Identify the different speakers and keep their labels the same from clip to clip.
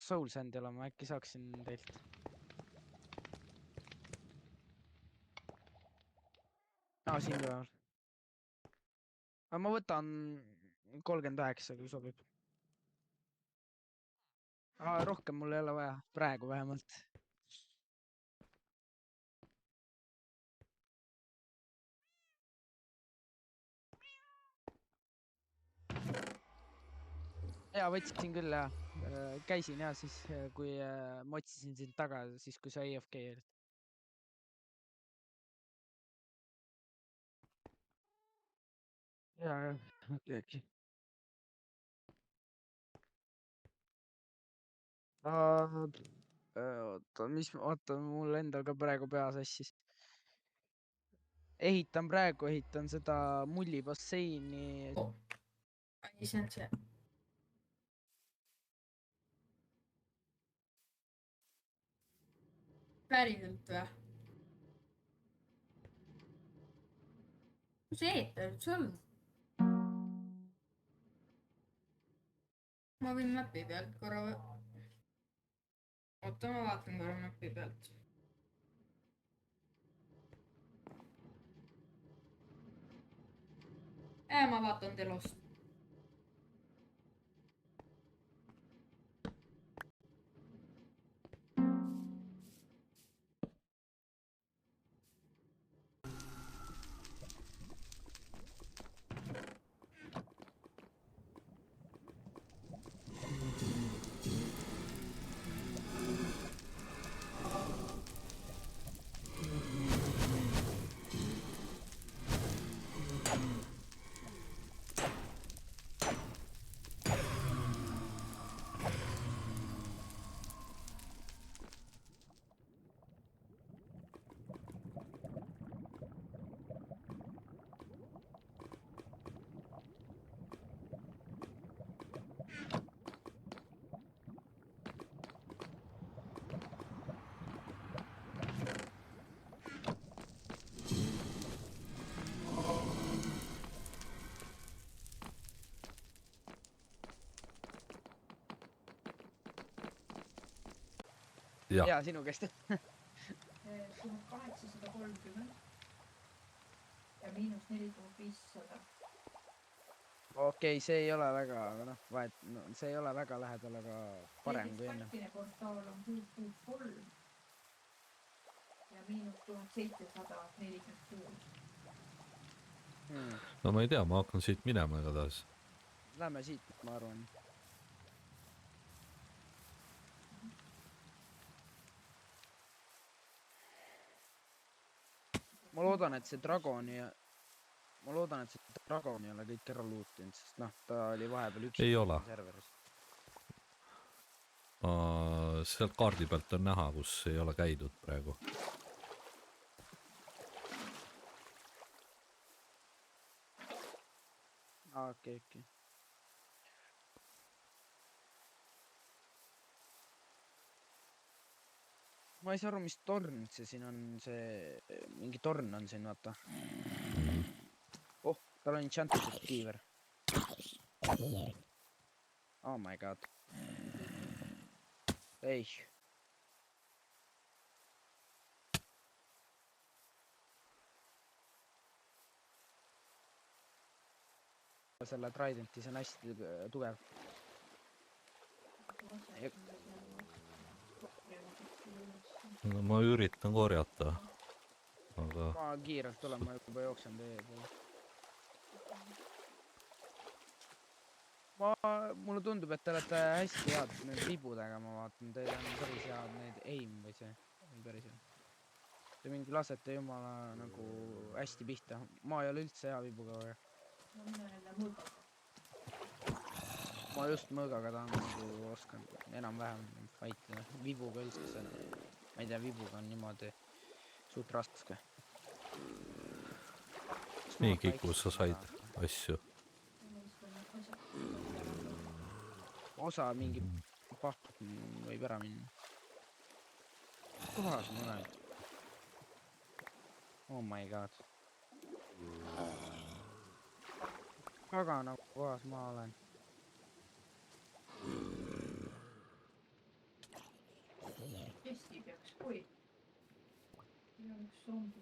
Speaker 1: Soul Sandi olema, äkki saaksin teilt. Siin ka. Aga ma võtan 39, kui sobib. Rohkem mul ei ole vaja, praegu vähemalt. Võtsin küll ja käisin ja siis, kui ma otsisin sind taga, siis kui sa AFK olid. Okei. Oota, mul endal ka praegu pea sassis. Ehitan seda mullibasseini.
Speaker 2: See on see. Päriselt või? Kus ehitajad sul? Ma võin mapi pealt korra... Oota, ma vaatan korra mapi pealt. Ma vaatan telost.
Speaker 1: Ja sinu käest.
Speaker 2: Sul on 830 ja miinus 4500.
Speaker 1: Okei, see ei ole väga, aga see ei ole väga lähedal, aga parem kui enne.
Speaker 2: Katkine portaal on 663 ja miinus 1746.
Speaker 3: No ma ei tea, ma hakkan siit minema igatahes.
Speaker 1: Lähme siit, ma arvan. Ma loodan, et see Dragon ei ole kõik ära luutinud, sest ta oli vahepeal üks serveris.
Speaker 3: Sealt kaardi pealt on näha, kus ei ole käidud praegu.
Speaker 1: Okei. Ma ei saa aru, mis torn see siin on, mingi torn on siin, vaata. Tal on enchanted kiiver. Oh my god. Ei. Selle Tridenti, see on hästi tugev.
Speaker 3: No ma üritan korjata. Aga...
Speaker 1: Ma kiirelt olen, ma juba jooksen teie poole. Mulle tundub, et te olete hästi head need vibudega, ma vaatan. Teil on päris head need aim või see. Päris hea. Te mingi lasete jumala nagu hästi pihta. Ma ei ole üldse hea vibuga. Ma just mõõgaga tahan nagu oskan enam-vähem fightida. Vibuga üldse. Ma ei tea, vibuga on niimoodi suht raske.
Speaker 3: Nii kikus sa said asju.
Speaker 1: Osa mingi paht võib ära minna. Kohas ma olen. Oh my god. Aga nagu kohas ma olen.
Speaker 2: oi. siin on üks zombi.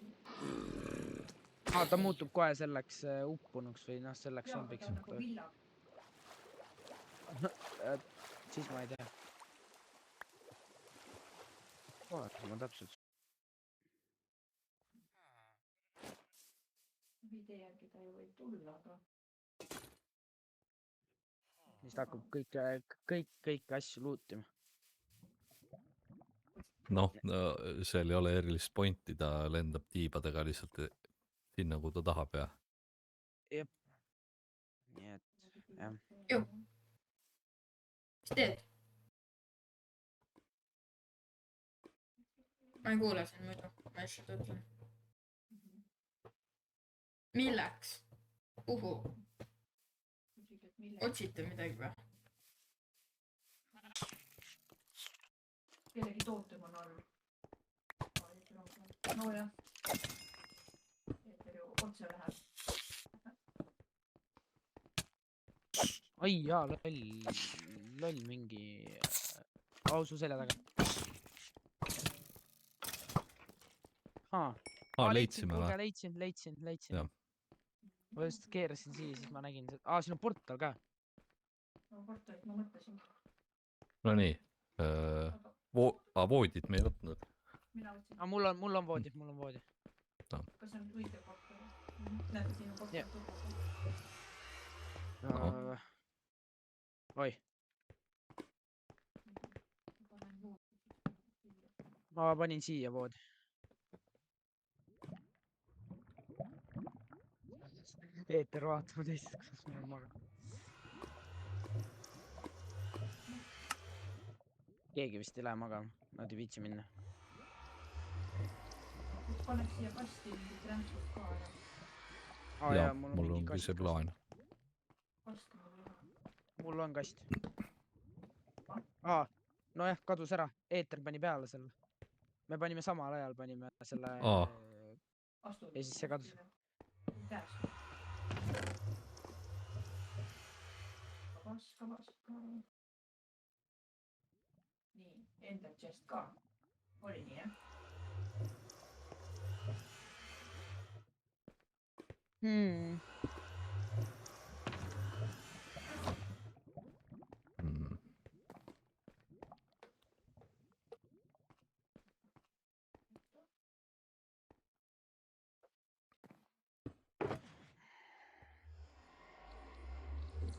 Speaker 1: Ta muutub kohe selleks uppunuks või noh, selleks
Speaker 2: jaa,
Speaker 1: zombiks.
Speaker 2: ta on nagu villak.
Speaker 1: Siis ma ei tea. Vaatame täpselt.
Speaker 2: idee järgi ta ju võib tulla, aga
Speaker 1: Siis ta hakkab kõik asju lootima.
Speaker 3: noh, seal ei ole erilist pointi, ta lendab tiibadega lihtsalt sinna, kuhu ta tahab ja
Speaker 1: Jep. Nii et jah.
Speaker 4: Ju. Mis teed? Ma ei kuule sind muidu, ma lihtsalt ütlen. Milleks? Kuhu? Otsite midagi või?
Speaker 2: kellegi tootem on all. nojah. Peeter ju otse läheb.
Speaker 1: Ai jaa, loll mingi ausu selja taga.
Speaker 3: leidsime või?
Speaker 1: kuulge, leidsin.
Speaker 3: Jah.
Speaker 1: Ma just keerasin siis ma nägin siin on portal ka.
Speaker 2: no portalit ma mõtlesin.
Speaker 3: No nii, voodit me ei võtnud.
Speaker 2: mina võtsin.
Speaker 1: Mul on voodi.
Speaker 2: kas see on õige portal? näete, siin on portal
Speaker 3: Ahah.
Speaker 1: Oi, ma panin siia voodi. Peeter vaatama teist, kas ma olen maganud. Keegi vist ei lähe magama, nad ei viitsi minna.
Speaker 2: paneks siia kasti mingi trämpsud ka ära.
Speaker 3: Ja mul ongi see plaan.
Speaker 2: kast mul ei ole.
Speaker 1: Mul on kast. Nojah, kadus ära. Eeter pani peale selle. Me panime samal ajal selle
Speaker 2: Astu.
Speaker 1: ja siis see kadus.
Speaker 2: käes. Kabas. nii, ender chest ka. oli nii, jah?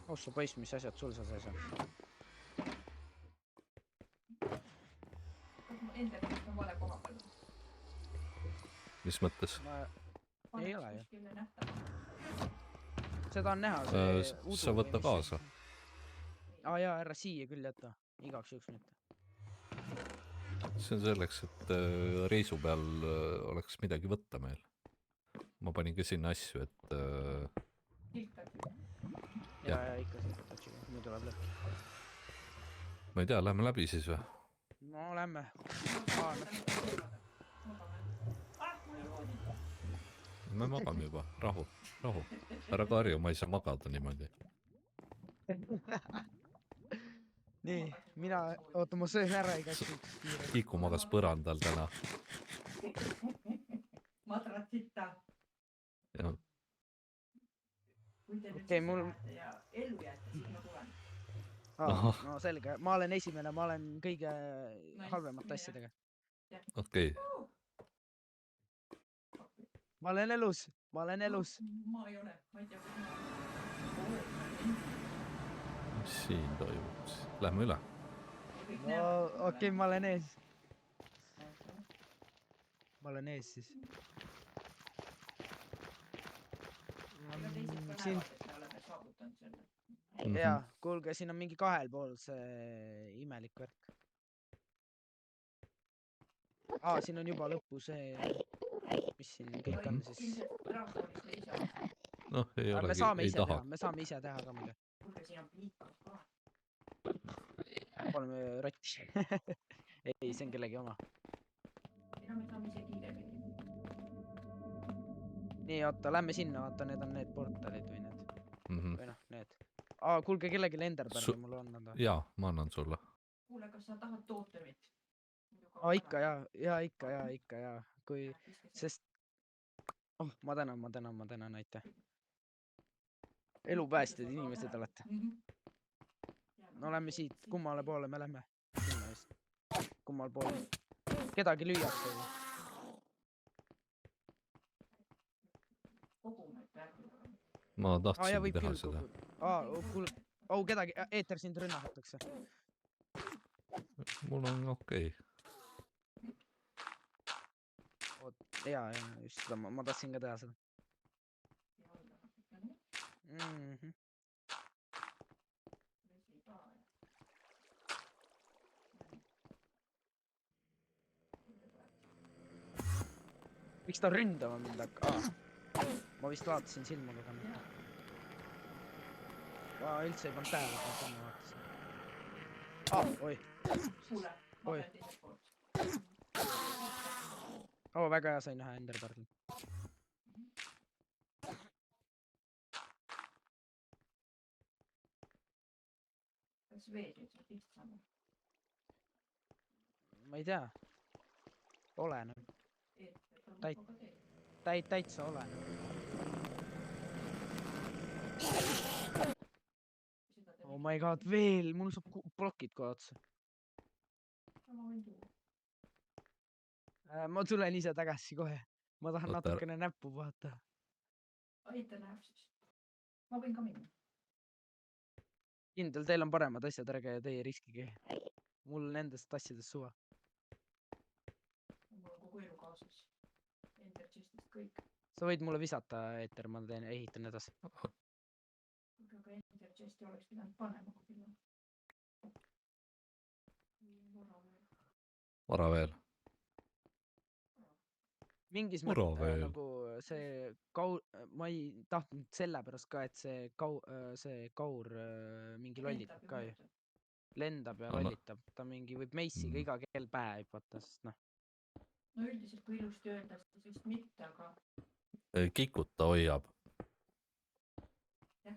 Speaker 1: Ossa poiss, mis asjad sul seal sees on?
Speaker 2: kas mu ender chest on vale koha peal?
Speaker 3: Mis mõttes?
Speaker 1: Ei ole ju.
Speaker 2: kuskile nähtama.
Speaker 1: Seda on näha.
Speaker 3: Sa võtta kaasa.
Speaker 1: Jaa, ära siia küll jätta. Igaks juhuks mitte.
Speaker 3: See on selleks, et reisu peal oleks midagi võtta meil. Ma panin ka sinna asju, et
Speaker 2: tiltad.
Speaker 1: Ja ikka see touchiga. Nüüd tuleb lõpp.
Speaker 3: ma ei tea, lähme läbi siis või?
Speaker 1: No lähme.
Speaker 3: Me magame juba, rahu. Ära karju, ma ei saa magada niimoodi.
Speaker 1: Nii, oota, ma söön ära igaks juhuks.
Speaker 3: Kiku magas põrandal täna.
Speaker 2: Madratsita.
Speaker 3: Ja.
Speaker 2: kui te nüüd
Speaker 1: Okei, mul-
Speaker 2: lähete ja ellu jääte, siis ma tulen.
Speaker 1: No selge, ma olen esimene, ma olen kõige halvemate asjadega.
Speaker 3: Okei.
Speaker 1: Ma olen elus.
Speaker 2: ma ei ole, ma ei tea, kus ma olen.
Speaker 3: Mis siin toimub? Lähme üle.
Speaker 1: Okei, ma olen ees. Ma olen ees siis.
Speaker 2: ega teised ka
Speaker 1: Siin,
Speaker 2: näevad, et me oleme saavutanud selle.
Speaker 1: jaa, kuulge, siin on mingi kahel pool see imelik värk. Siin on juba lõpu see, mis siin kõik on siis.
Speaker 2: ilmselt drakonist ei saa.
Speaker 3: Noh, ei
Speaker 1: Me
Speaker 3: olegi,
Speaker 1: saame
Speaker 3: ei
Speaker 1: ise
Speaker 3: taha.
Speaker 1: teha, me saame ise teha ka muidu.
Speaker 2: kuulge, siin on pliikas ka.
Speaker 1: Oleme rotti. Ei, see on kellegi oma.
Speaker 2: no me saame ise kiiremini.
Speaker 1: Nii, oota, lähme sinna, vaata, need on need portalid või need.
Speaker 3: Mhm.
Speaker 1: Või noh, need. Kuulge, kellelgi enderpärmi mul on anda.
Speaker 3: Jaa, ma annan sulle.
Speaker 2: kuule, kas sa tahad tootemit?
Speaker 1: ikka ja, kui, sest, ma tänan, aitäh. Elupäästjad inimesed olete. No lähme siit, kummale poole me lähme? Sinna vist. Kummal poole? Kedagi lüüakse või?
Speaker 3: ma
Speaker 1: Jaa,
Speaker 3: tahtsingi
Speaker 1: võib
Speaker 3: teha
Speaker 1: küll
Speaker 3: seda .
Speaker 1: kuule, kedagi, eeter sind rünnatakse.
Speaker 3: mul on okei .
Speaker 1: Jaa, just seda, ma tahtsin ka teha seda. Miks ta ründama mind hakkab? Ma vist vaatasin silma kogemata. Ma üldse ei pannud tähele, kui ma silma vaatasin. Oi.
Speaker 2: kuule , ma
Speaker 1: Oi.
Speaker 2: pean teiselt poolt .
Speaker 1: Väga hea, sain ühe Enderpearli.
Speaker 2: kas veetud saab lihtsam ?
Speaker 1: Ma ei tea. Oleneb. Täitsa oleneb. Oh my god, veel, mul saab plokid kohe otsa. Ma tulen ise tagasi kohe. Ma tahan
Speaker 3: Oota,
Speaker 1: natukene näppu vaata.
Speaker 2: aita näeb siis . ma võin ka minna .
Speaker 1: Kindel, teil on paremad asjad, ärge teie riskige. Mul nendest asjadest suva.
Speaker 2: mul on kogu elu kaasas . Ender Chestist kõik .
Speaker 1: Sa võid mulle visata, Eeter, ma ehitan edasi.
Speaker 2: aga Ender Chesti oleks pidanud panema kuskile .
Speaker 3: vara veel .
Speaker 1: Mingis
Speaker 3: Mura
Speaker 1: mõttes
Speaker 3: veel.
Speaker 1: nagu see ma ei tahtnud sellepärast ka, et see kaur mingi lollitab ka ju . Lendab ja
Speaker 3: No,
Speaker 1: lollitab. Ta mingi võib meissiga iga kell pähe hüpata, sest noh.
Speaker 2: no üldiselt kui ilusti öelda , siis vist mitte , aga
Speaker 3: Kikut ta hoiab .
Speaker 2: Jah.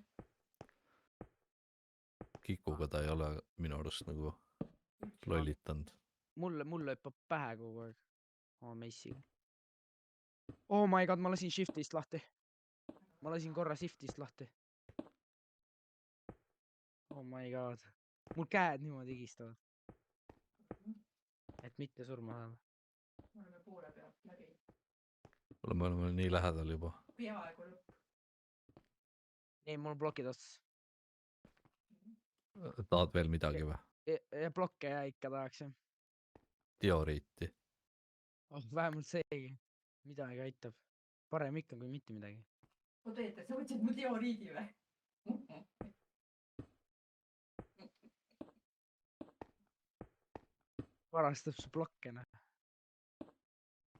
Speaker 3: Kikuga ta ei ole minu arust nagu lollitanud .
Speaker 1: Mulle hüppab pähe kogu aeg oma meissiga. Oh my god, ma lasin shift'ist lahti. Ma lasin korra shift'ist lahti. Oh my god. Mul käed niimoodi higistavad, et mitte surma saada.
Speaker 2: me oleme poole pealt läbi .
Speaker 3: me oleme nii lähedal juba .
Speaker 2: peaaegu lõpp .
Speaker 1: Ei, mul plokid otsas.
Speaker 3: tahad veel midagi või ?
Speaker 1: Ja blokke ja ikka tahaks jah.
Speaker 3: Dioriiti .
Speaker 1: Vähemalt seegi. Midagi aitab. Parem ikka kui mitte midagi.
Speaker 2: oota , Eeter , sa võtsid mu dioriidi või ?
Speaker 1: Varastab su blokke, noh.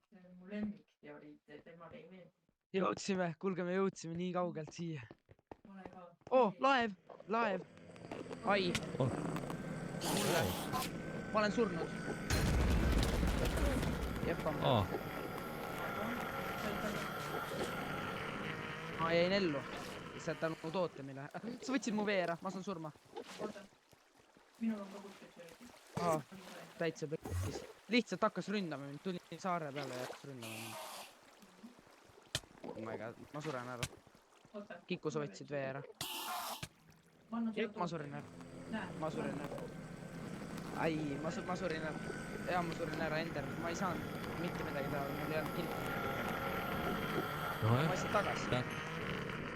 Speaker 2: see on mu lemmik dioriit , temale ei meeldi .
Speaker 1: Jõudsime, kuulge, me jõudsime nii kaugelt siia.
Speaker 2: ma olen ka .
Speaker 1: Laev. Ai. Mulle. Ma olen surnud. Jeppa ma. Ma jäin ellu. Lihtsalt tänu tootemile. Sa võtsid mu vee ära, ma saan surma.
Speaker 2: oota , minul on ka kuskilt dioriiti .
Speaker 1: Täitsa pekkis. Lihtsalt hakkas ründama mind, tuli saare peale ja hakkas ründama mind. Oh my god, ma suren ära. Kiku, sa võtsid vee ära. Ma surin ära. Ma surin ära. Ai, ma surin ära. Jaa, ma surin ära, Ender. Ma ei saanud mitte midagi teha, mul ei olnud kilpi. Ma lihtsalt tagasi.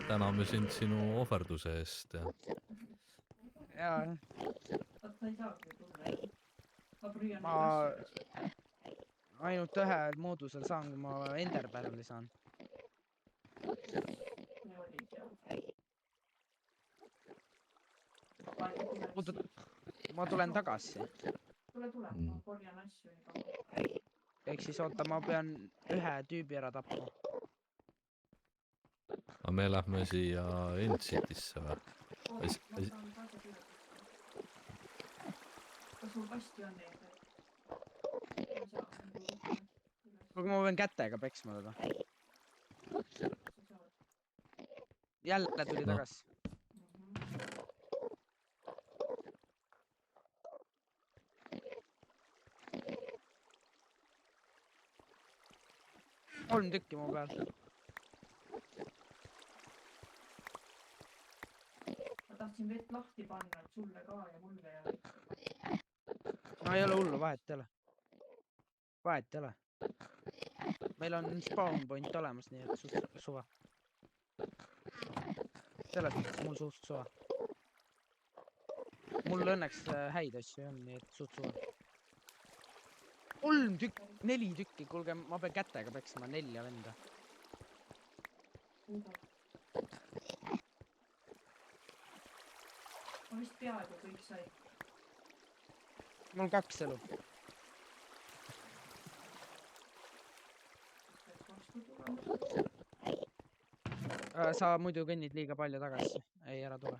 Speaker 3: täname sind sinu ohverduse eest ja
Speaker 1: Jaa,
Speaker 2: oota , sa ei saagi ju tulla . ma püüan
Speaker 1: Ma-
Speaker 2: neid asju .
Speaker 1: ainult ühel moodusel saan, kui ma Enderpearli saan. Oota, ma tulen tagasi.
Speaker 2: tule , ma korjan asju nii kaua .
Speaker 1: Ehk siis oota, ma pean ühe tüübi ära tapma.
Speaker 3: aga me lähme siia End-City'sse või ?
Speaker 2: ma saan kaasa kirjutada . kas sul kasti on neid ?
Speaker 1: Kuulge, ma pean kätega peksma teda. Jälle tuli
Speaker 3: No.
Speaker 1: tagasi. 3 tükki mu peal.
Speaker 2: ma tahtsin vett lahti panna, et sulle ka ja mulle ja.
Speaker 1: No ei ole hullu, vahet ei ole. Vahet ei ole. Meil on spawn point olemas, nii et suva. Selles mõttes mul suht suva. Mul õnneks häid asju on, nii et suht suva. 3 tükki, 4 tükki, kuulge, ma pean kätega peksima 4 venda.
Speaker 2: ma vist peaaegu kõik sai.
Speaker 1: Mul 2 elu. Sa muidu kõnnid liiga palju tagasi. Ei, ära tule.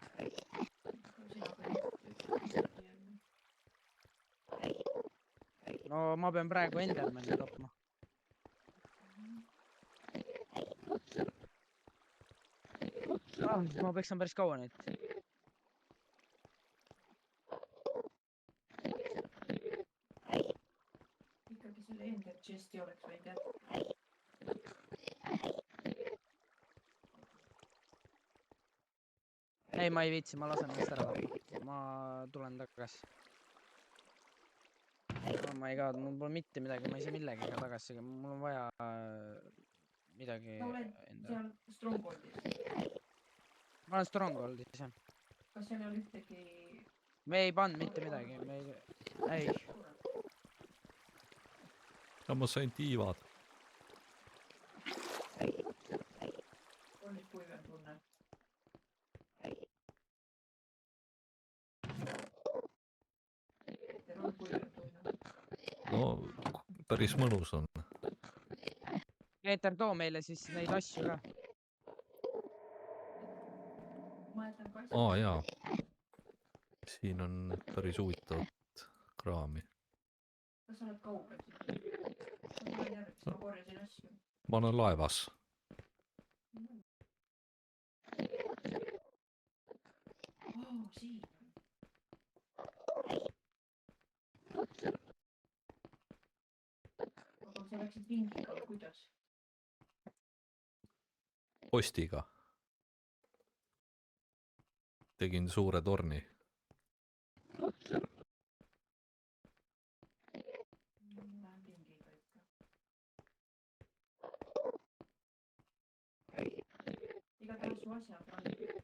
Speaker 1: No ma pean praegu Endermani tapma. Ma peksan päris kaua nüüd.
Speaker 2: ikkagi selle ender chest'i oleks võinud jätta.
Speaker 1: Ei, ma ei viitsi, ma lasen ennast ära tappa. Ma tulen tagasi. Oh my god, mul pole mitte midagi, ma ei saa millegagi tagasi. Mul on vaja midagi
Speaker 2: sa oled
Speaker 1: enda.
Speaker 2: seal Strongholdis.
Speaker 1: Ma olen Strongholdis, jah.
Speaker 2: kas seal ei ole ühtegi?
Speaker 1: Me ei pannud mitte midagi, me ei.
Speaker 3: no ma sain tiivad.
Speaker 2: on nüüd kuivem tunne. on kuivem tunne.
Speaker 3: no päris mõnus on.
Speaker 1: Peeter, too meile siis neid asju ka.
Speaker 2: ma jätan kassi.
Speaker 3: Jaa. siin on päris huvitavat kraami.
Speaker 2: kas sa oled kaugel siis? ma tulen järgi, ma korjasin asju.
Speaker 3: ma olen laevas.
Speaker 2: Siin on. aga sa läksid vingiga, kuidas?
Speaker 3: Postiga. tegin suure torni.
Speaker 2: Lähen vingiga ikka. igatahes su asjad on siin.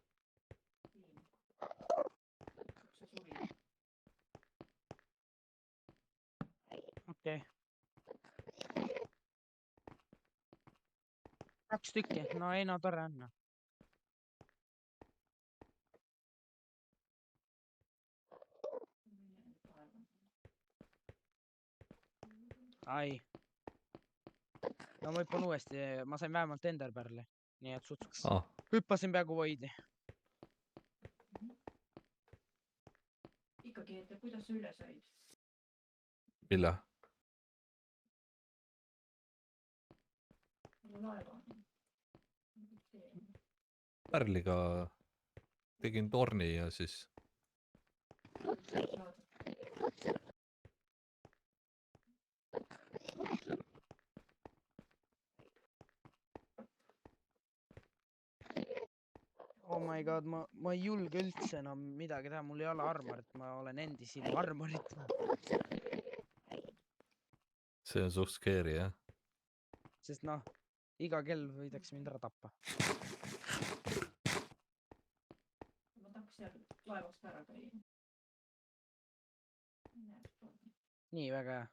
Speaker 2: kus sa surid?
Speaker 1: Okei. 2 tükki, no ei no tore on. Ai. No ma hüppan uuesti, ma sain vähemalt Enderpärli. Nii et suts. Hüppasin peaaegu voidi.
Speaker 2: ikkagi, et kuidas sa üle said?
Speaker 3: mille?
Speaker 2: laeva.
Speaker 3: pärliga tegin torni ja siis
Speaker 1: Oh my god, ma ei julge üldse enam midagi teha, mul ei ole armorit, ma olen endis ilma armorit.
Speaker 3: see on suht scary, jah?
Speaker 1: Sest noh, iga kell võidaks mind ära tappa.
Speaker 2: ma tahaks seal laevast ära käia.
Speaker 1: Nii, väga hea.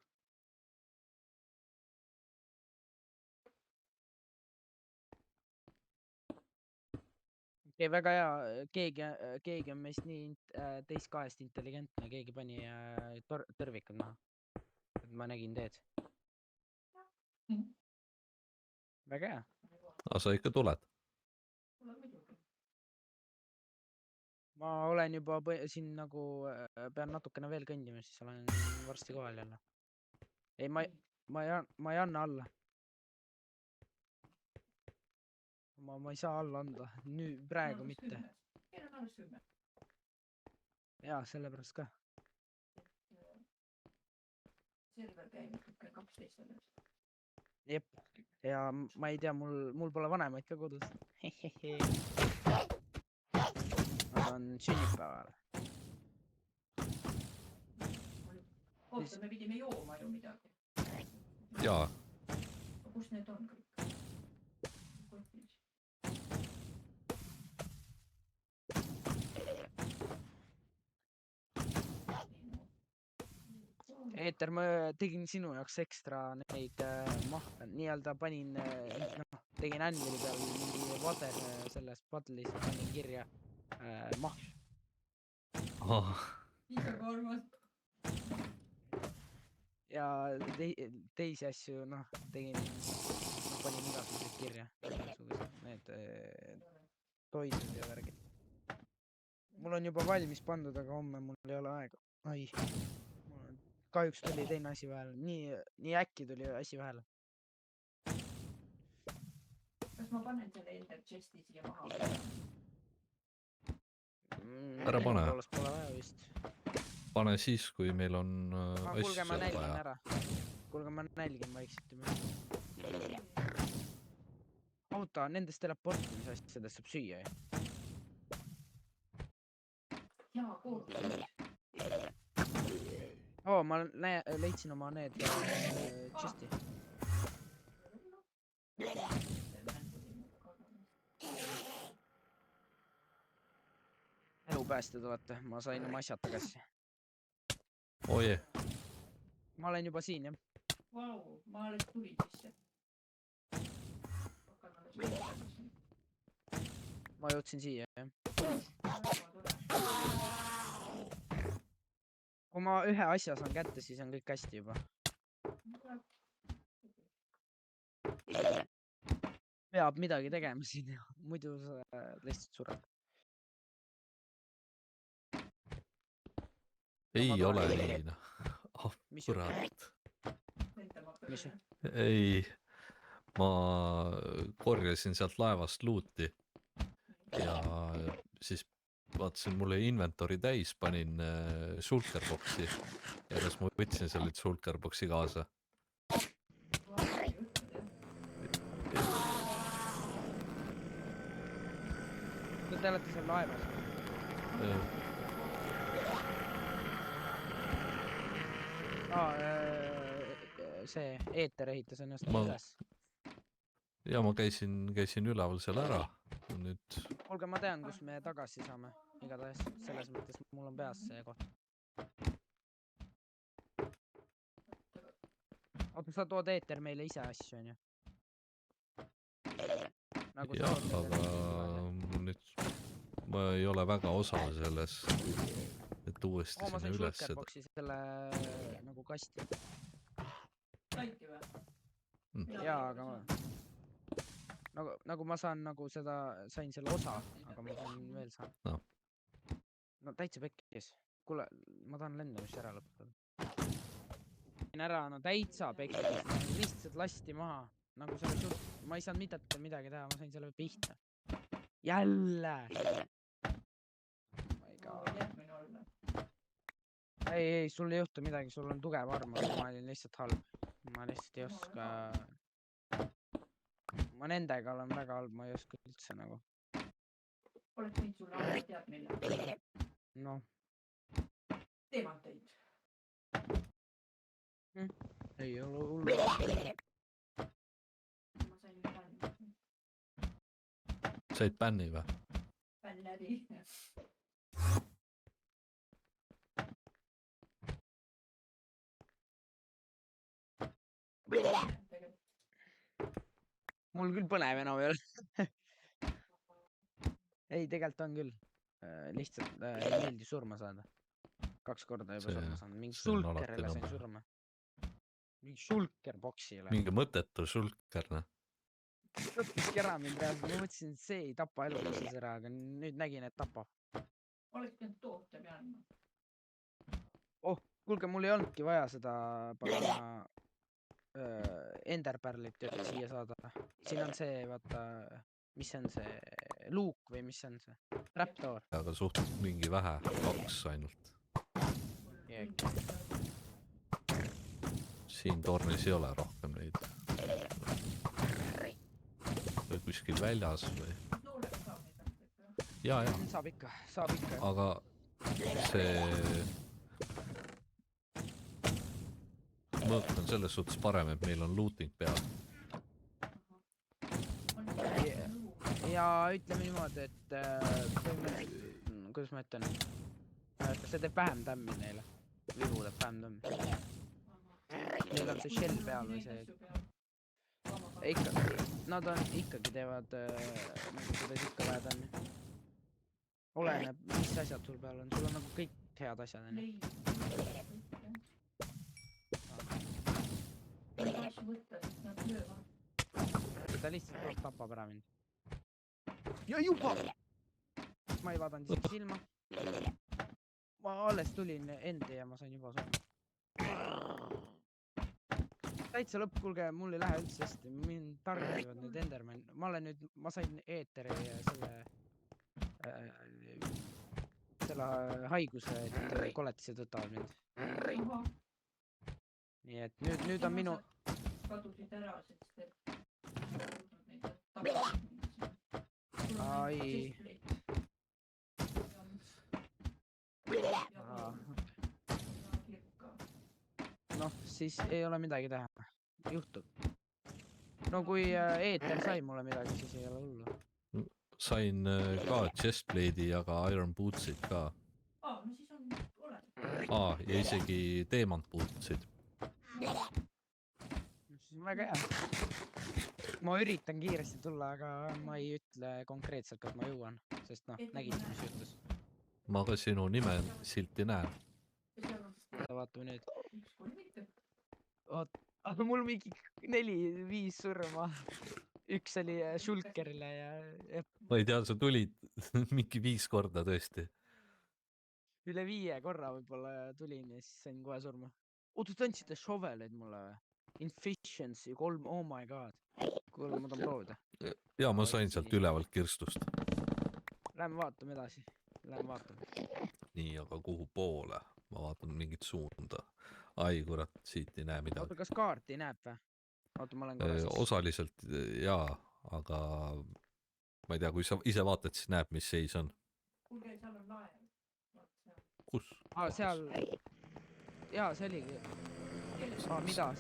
Speaker 1: Okei, väga hea, keegi on meist nii teist kahest intelligentne, keegi pani tõrvikud maha. Et ma nägin teed. Väga hea.
Speaker 3: Aga sa ikka tuled?
Speaker 1: Ma olen juba siin nagu, pean natukene veel kõndima, siis olen varsti kohal jälle. Ei, ma ei anna alla. Ma ei saa alla anda, nüüd praegu mitte.
Speaker 2: Meil on alles 10.
Speaker 1: Jaa, sellepärast ka.
Speaker 2: Server käib kell 12 alles.
Speaker 1: jep , ja ma ei tea , mul pole vanemaid ka kodus . Nad on sünnipäeval .
Speaker 2: oota , me pidime jooma ju midagi .
Speaker 3: jaa ,
Speaker 2: kus need on kõik ? kotis .
Speaker 1: Eeter , ma tegin sinu jaoks ekstra neid nii-öelda panin , noh , tegin Anvili peal mingi vader selles padlis , panin kirja mahl .
Speaker 2: ise ka arvad ?
Speaker 1: ja teisi asju , noh , tegin , panin igasuguseid kirja , igasugused need toidud ja värgid . mul on juba valmis pandud , aga homme mul ei ole aega . ai , kahjuks tuli teine asi vahele , nii äkki tuli asi vahele .
Speaker 2: kas ma panen selle Ender Chesti siia maha ?
Speaker 3: Ära pane.
Speaker 1: Pole vaja vist .
Speaker 3: pane siis , kui meil on
Speaker 1: kuulge , ma
Speaker 3: asju
Speaker 1: nälgin
Speaker 3: vaja .
Speaker 1: ära . kuulge , ma nälgin vaikselt juba . auto , nendest teleportimise asjadest saab süüa ju .
Speaker 2: jaa , koormus .
Speaker 1: oo , ma leidsin oma need chest'i . elupäästjad olete , ma sain oma asjad tagasi .
Speaker 3: oje ,
Speaker 1: ma olen juba siin jah .
Speaker 2: Vau , ma alles tulin sisse .
Speaker 1: ma jõudsin siia jah . kui ma ühe asja saan kätte , siis on kõik hästi juba . peab midagi tegema siin , muidu sa lihtsalt sured .
Speaker 3: ei
Speaker 1: Ma
Speaker 3: ole
Speaker 1: tulen.
Speaker 3: nii noh . ah
Speaker 1: mis
Speaker 3: kurat .
Speaker 1: Mis?
Speaker 3: ei , ma korjasin sealt laevast luuti ja siis vaatasin , mul oli inventory täis , panin shulkerbox'i ja siis ma võtsin selle shulkerbox'i kaasa .
Speaker 1: Te olete seal laevas . see Eeter ehitas ennast
Speaker 3: Ma-
Speaker 1: üles .
Speaker 3: ja ma käisin üleval seal ära . nüüd
Speaker 1: kuulge , ma tean , kus me tagasi saame . igatahes selles mõttes mul on peas see koht . oota , sa tood Eeter meile ise asju , onju ? nagu sa
Speaker 3: jah ,
Speaker 1: tood
Speaker 3: aga mul nüüd ma ei ole väga osav selles , et uuesti
Speaker 1: ma
Speaker 3: sinna
Speaker 1: sain
Speaker 3: üles .
Speaker 1: shulkerbox'i selle nagu kasti .
Speaker 2: saidki või ?
Speaker 1: jaa , aga nagu ma saan nagu seda , sain selle osa , aga ma pean veel saama
Speaker 3: No. .
Speaker 1: no täitsa pekkis . kuule , ma tahan lendamist ära lõpetada . ära , no täitsa pekkis , lihtsalt lasti maha . nagu selle suht , ma ei saanud midagi teha , ma sain selle pihta . jälle .
Speaker 2: järgmine olla .
Speaker 1: ei , sul ei juhtu midagi , sul on tugev arm , aga ma olin lihtsalt halb . ma lihtsalt ei oska . ma nendega olen väga halb , ma ei oska üldse nagu .
Speaker 2: oleks võinud sulle anda tead mille .
Speaker 1: noh ,
Speaker 2: teemanteid .
Speaker 1: ei ole hullu .
Speaker 2: ma sain bänni .
Speaker 3: said bänni või ?
Speaker 2: bänn läbi .
Speaker 1: mul küll põnev enam ei ole . ei , tegelikult on küll . lihtsalt ei meeldi surma saada . 2 korda juba
Speaker 3: See-
Speaker 1: surma saanud , mingi
Speaker 3: see on alati
Speaker 1: shulkerile sain
Speaker 3: nõme.
Speaker 1: surma . mingi shulkerbox'ile .
Speaker 3: mingi mõttetu shulker , noh .
Speaker 1: tappiski ära mind reaalselt , ma mõtlesin , et see ei tapa elukuses ära , aga nüüd nägin , et tapab .
Speaker 2: oleks pidanud toote peal andma .
Speaker 1: kuulge , mul ei olnudki vaja seda pagana enderpärlit ju siia saada . siin on see , vaata , mis see on see , luuk või mis see on see , trapdoor .
Speaker 3: aga suht mingi vähe , 2 ainult . siin tornis ei ole rohkem neid . või kuskil väljas või?
Speaker 2: luulega saab neid asju.
Speaker 3: ja,
Speaker 1: saab ikka.
Speaker 3: aga see mõõk on selles suhtes parem, et meil on looting peal.
Speaker 1: ja ütleme niimoodi, et kuidas ma ütlen, see teeb vähem tämmi neile. Vibu teeb vähem tämmi. Neil on see shell peal või see. Ikka, nad on ikkagi teevad nagu kuidas ikka vähe tämmi. Oleneb, mis asjad sul peal on. Sul on nagu kõik head asjad. Ta lihtsalt tapab ära mind. Ja juba! Ma ei vaadanud isegi silma. Ma alles tulin endi ja ma sain juba surma. Täitsa lõpp, kuulge, mul ei lähe üldse hästi. Mind targetivad nüüd Enderman. Ma sain eeteri selle haiguse, et koletised võtavad mind. Nii et nüüd on minu...
Speaker 2: Kadusid ära, sest et
Speaker 1: ai. Noh, siis ei ole midagi teha. Juhtub. No kui eeter sai mulle midagi, siis ei ole hullu.
Speaker 3: Sain ka chestplade'i ja ka iron bootsid ka.
Speaker 2: no siis on olemas.
Speaker 3: Ja isegi diamond bootsid.
Speaker 1: Siis on väga hea. Ma üritan kiiresti tulla, aga ma ei ütle konkreetselt, kas ma jõuan. Sest noh, nägite, mis juhtus.
Speaker 3: Ma ka sinu nime silti näen.
Speaker 1: Vaatame nüüd. Aga mul mingi 4-5 surma. Üks oli Shulkerile ja...
Speaker 3: Ma ei tea, sa tulid mingi 5 korda tõesti.
Speaker 1: Üle 5 korra võib-olla tulin ja siis sain kohe surma. Oota, te andsite shoveleid mulle või? Inefficiency 3, oh my god. Kuule, ma tahan proovida.
Speaker 3: Ja ma sain sealt ülevalt kirstust.
Speaker 1: Läheme vaatame edasi. Läheme vaatame.
Speaker 3: Nii, aga kuhu poole? Ma vaatan mingit suunda. Ai, kurat, siit ei näe midagi.
Speaker 1: Oota, kas kaarti näeb või? Oota, ma olen korra siis.
Speaker 3: Osaliselt jaa, aga ma ei tea, kui sa ise vaatad, siis näeb, mis seis on.
Speaker 2: Kuulge, seal on laev.
Speaker 3: Kus?
Speaker 1: Seal... Jaa, see oligi. Mida?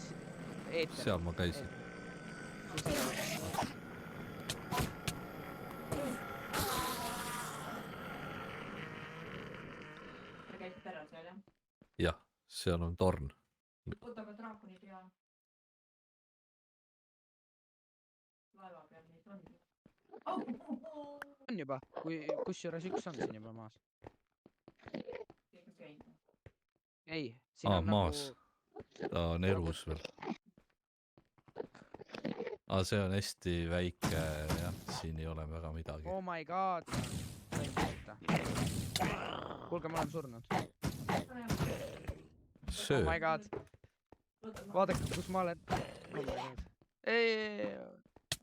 Speaker 1: Eeter.
Speaker 3: Seal ma käisin.
Speaker 2: Te käisite ära seal, jah?
Speaker 3: Jah, seal on torn.
Speaker 2: Oota, aga draakonid ja laeva peal neid on.
Speaker 1: On juba, kus juures üks on siin juba maas.
Speaker 2: Keegi käinud.
Speaker 1: Ei, siin on
Speaker 3: maas.
Speaker 1: nagu...
Speaker 3: Ta on elus veel. See on hästi väike, jah, siin ei ole väga midagi.
Speaker 1: Oh my god. Kuulge, ma olen surnud.
Speaker 3: Söö.
Speaker 1: Oh my god. Vaadake, kus ma olen. Oh my god. Ei.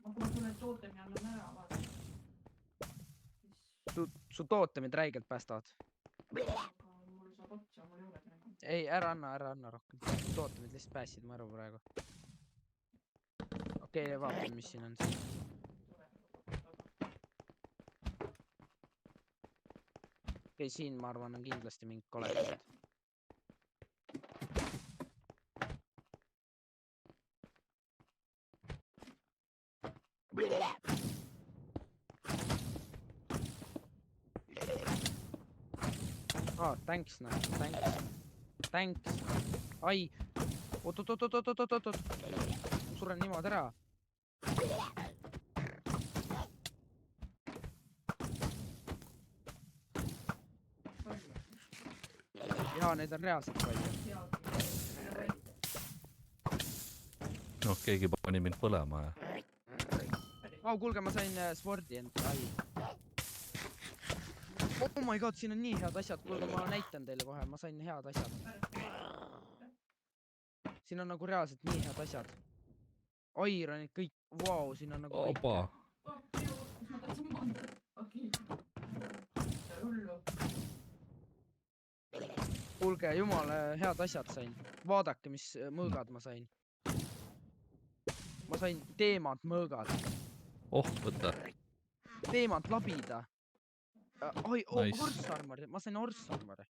Speaker 2: Ma tulen tootemi annan ära, vaata.
Speaker 1: Su tootemid räigelt päästavad.
Speaker 2: Mul saab otsa, mul ei ole enam.
Speaker 1: Ei, ära anna rohkem. Tootemid lihtsalt päästsid mu aru praegu. Okei, vaatame, mis siin on. Okei, siin ma arvan on kindlasti mingi koletised. Thanks, noh, thanks. Ai, oot. Suren niimoodi ära. Jaa, need on reaalselt palju.
Speaker 3: Noh, keegi pani mind põlema ja...
Speaker 1: Kuulge, ma sain spordi end. Oh my god, siin on nii head asjad. Kuulge, ma näitan teile kohe. Ma sain head asjad. Siin on nagu reaalselt nii head asjad. Ironid kõik. Vau, siin on nagu...
Speaker 3: Opa!
Speaker 1: Kuulge, jumala head asjad sain. Vaadake, mis mõõgad ma sain. ma sain teemant mõõgad,
Speaker 3: oh , võta .
Speaker 1: teemant labida. Oi ,
Speaker 3: Nice.
Speaker 1: orsarmor , ma sain orsarmori .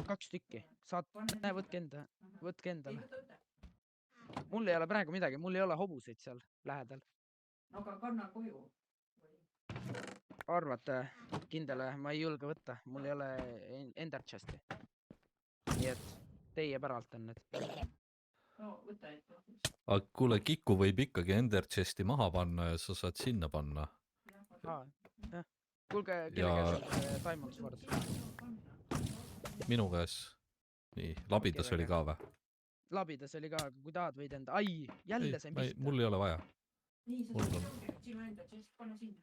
Speaker 1: 2 tükki , saad , näe , võtke endale . mul ei ole praegu midagi , mul ei ole hobuseid seal lähedal .
Speaker 2: aga kanna koju .
Speaker 1: arvate , kindel või ? ma ei julge võtta , mul ei ole ender chest'i . nii et teie päralt on need .
Speaker 2: no võta ette .
Speaker 3: aga kuule , Kiku võib ikkagi Ender Chest'i maha panna ja sa saad sinna panna .
Speaker 1: jah , kuulge , kelle
Speaker 3: Ja-
Speaker 1: käes on see Diamond Sword ?
Speaker 3: minu käes . nii , labidas oli ka või ?
Speaker 1: labidas oli ka , aga kui tahad , võid enda , ai , jälle sain pihta .
Speaker 3: mul ei ole vaja .
Speaker 2: nii , sa
Speaker 3: Mul
Speaker 2: saad
Speaker 3: on-
Speaker 2: julgelt sinu enda , siis pane sinna .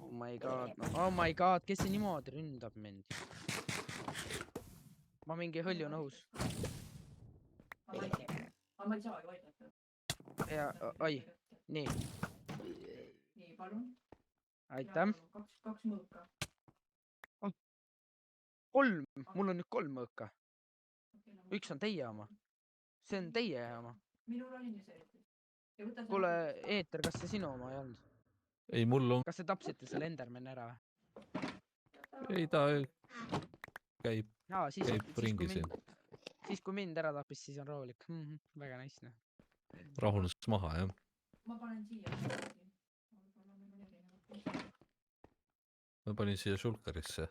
Speaker 1: Oh my god , kes see niimoodi ründab mind ? ma mingi hõljun õhus .
Speaker 2: aga ma ei saa ju aidata .
Speaker 1: ja , oi , nii ,
Speaker 2: nii , palun .
Speaker 1: aitäh .
Speaker 2: kaks mõõka .
Speaker 1: 3 , mul on nüüd 3 mõõka . üks on teie oma . see on teie oma .
Speaker 2: minul oli nii see .
Speaker 1: kuule , Eeter , kas see sinu oma ei olnud ?
Speaker 3: ei , mul on ,
Speaker 1: kas te tapsite selle Endermani ära või ?
Speaker 3: ei ta käib ,
Speaker 1: aa ,
Speaker 3: käib ringi siin .
Speaker 1: siis kui mind ära tappis , siis on rahulik . väga nice , noh .
Speaker 3: rahunes maha , jah .
Speaker 2: ma panen siia .
Speaker 3: ma panin siia Shulkerisse .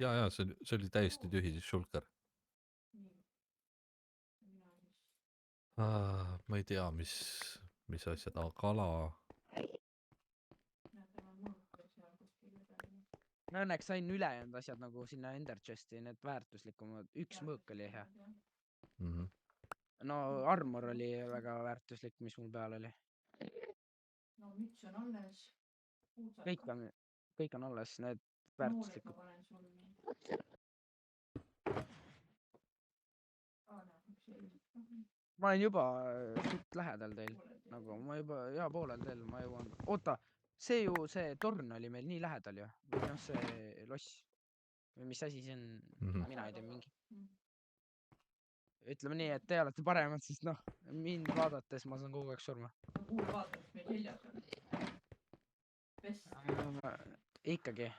Speaker 3: ja see oli täiesti tühi , siis Shulker . ma ei tea , mis asjad , kala .
Speaker 1: ma õnneks sain ülejäänud asjad nagu sinna Ender chest'i , need väärtuslikumad . 1 mõõk oli hea .
Speaker 3: Mhm.
Speaker 1: no armor oli väga väärtuslik , mis mul peal oli .
Speaker 2: no müts on alles .
Speaker 1: kõik on alles , need väärtuslikud . ma olen juba suht lähedal teil , nagu ma juba poolel teel , ma jõuan . oota , see ju , see torn oli meil nii lähedal ju . või noh , see loss . või mis asi see on ,
Speaker 3: Mhm.
Speaker 1: mina ei tea , mingi . ütleme nii , et te olete paremad , sest noh , mind vaadates ma saan kogu aeg surma .
Speaker 2: kuul vaatab , mis meil seljas on .
Speaker 1: ikkagi ,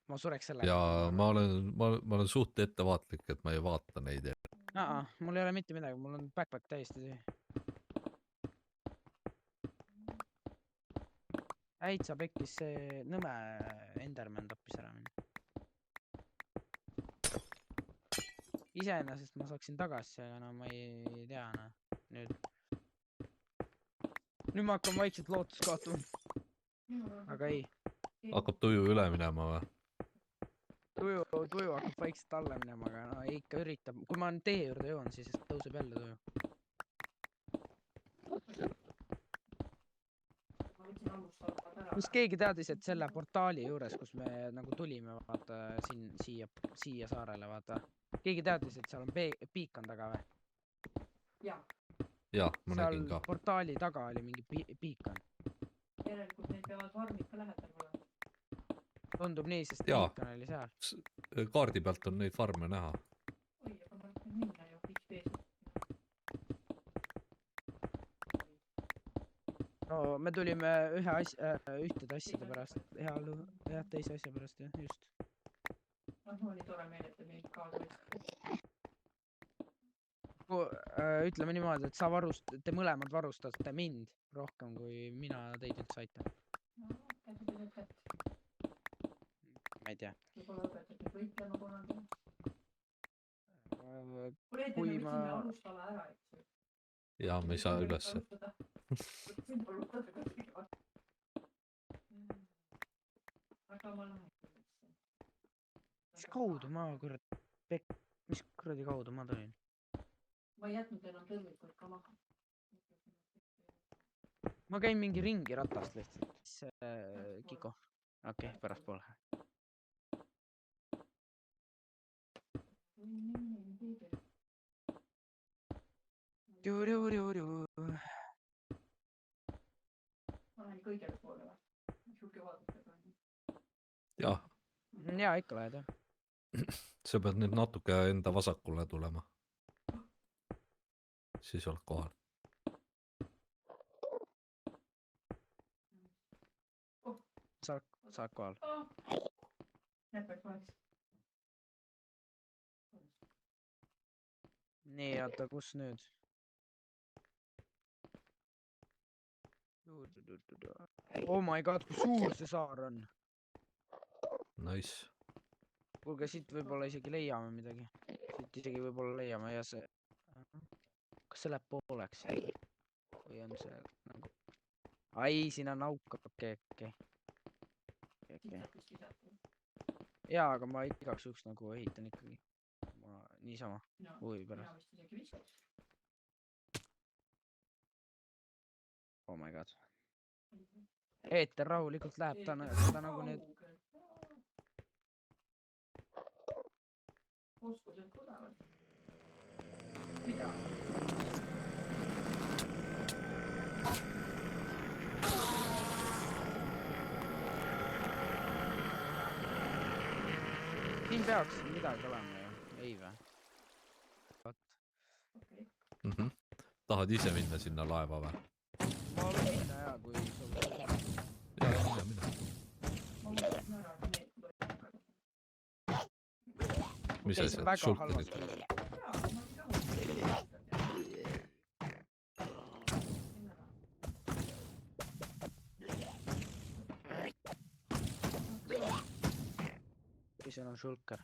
Speaker 1: ma sureks selle .
Speaker 3: ja ma olen suht ettevaatlik , et ma ei vaata neid .
Speaker 1: mul ei ole mitte midagi , mul on backpack täiesti tühi . äitsa pekkis , see nõme Enderman tappis ära mind . iseenesest ma saaksin tagasi , aga no ma ei tea , noh , nüüd ma hakkan vaikselt lootust kaotama , aga ei ,
Speaker 3: hakkab tuju üle minema või ?
Speaker 1: tuju hakkab vaikselt alla minema , aga no ikka üritab , kui ma tee juurde jõuan , siis tõuseb jälle tuju . kas keegi teadis , et selle portaali juures , kus me nagu tulime , vaata siin , siia saarele , vaata , keegi teadis , et seal on piikan taga või ?
Speaker 3: jah , ma
Speaker 1: seal
Speaker 3: nägin ka .
Speaker 1: portaali taga oli mingi piikan .
Speaker 2: järelikult neil peavad farmid ka lähedal olema .
Speaker 1: tundub nii , sest
Speaker 3: Jaa.
Speaker 1: piikan oli seal .
Speaker 3: kaardi pealt on neid farme näha .
Speaker 2: oi , aga ma tahtsin minna ju XP-sse .
Speaker 1: no me tulime ühtede asjade pärast , jah , teise asja pärast jah , just .
Speaker 2: noh , oli tore meel , et te mind kaasa võtsite .
Speaker 1: ütleme niimoodi , et te mõlemad varustate mind rohkem , kui mina teid üldse aitan .
Speaker 2: no , käsi teile kätt .
Speaker 1: ma ei tea .
Speaker 2: võib-olla õpetate võitlema kunagi . kuule ,
Speaker 1: Kui
Speaker 2: me võtsime
Speaker 1: ma-
Speaker 2: alustala ära , eks ju .
Speaker 3: ja me ei saa ülesse .
Speaker 2: aga ma lähen ülesse .
Speaker 1: mis kaudu ma , kurat , mis kuradi kaudu ma tulin ?
Speaker 2: ma ei jätnud enam tõrvikult ka maha .
Speaker 1: ma käin mingi ringi ratast lihtsalt . Kiko . okei , pärastpoole .
Speaker 2: ma lähen kõigele poole või ? sihuke vaadata ka .
Speaker 3: jah ,
Speaker 1: jaa , ikka lähed jah .
Speaker 3: sa pead nüüd natuke enda vasakule tulema. Siis oled kohal.
Speaker 1: Saad kohal.
Speaker 2: Näppeid oleks.
Speaker 1: Nii, oota, kus nüüd? Oh my god, kui suur see saar on.
Speaker 3: Nice.
Speaker 1: Kuulge, siit võib-olla isegi leiame midagi. Siit isegi võib-olla leiame ja see... Kas see läheb pooleks? Või on see nagu... Ai, siin on auk, okei. Jaa, aga ma igaks juhuks nagu ehitan ikkagi. Ma niisama huvi pärast. Oh my god. Eeter rahulikult läheb, ta nagu nüüd...
Speaker 2: Oskused tulevad. Mida?
Speaker 1: Siin peaks midagi olema ju, ei vä?
Speaker 3: Mm-hmm. Tahad ise minna sinna laeva või?
Speaker 1: Ma olen minna jaa, kui soovib.
Speaker 3: Jaa, mina. Mis
Speaker 1: Ei,
Speaker 3: asjad?
Speaker 1: väga
Speaker 3: Shulkerid?
Speaker 1: halvasti. Kui seal on shulker.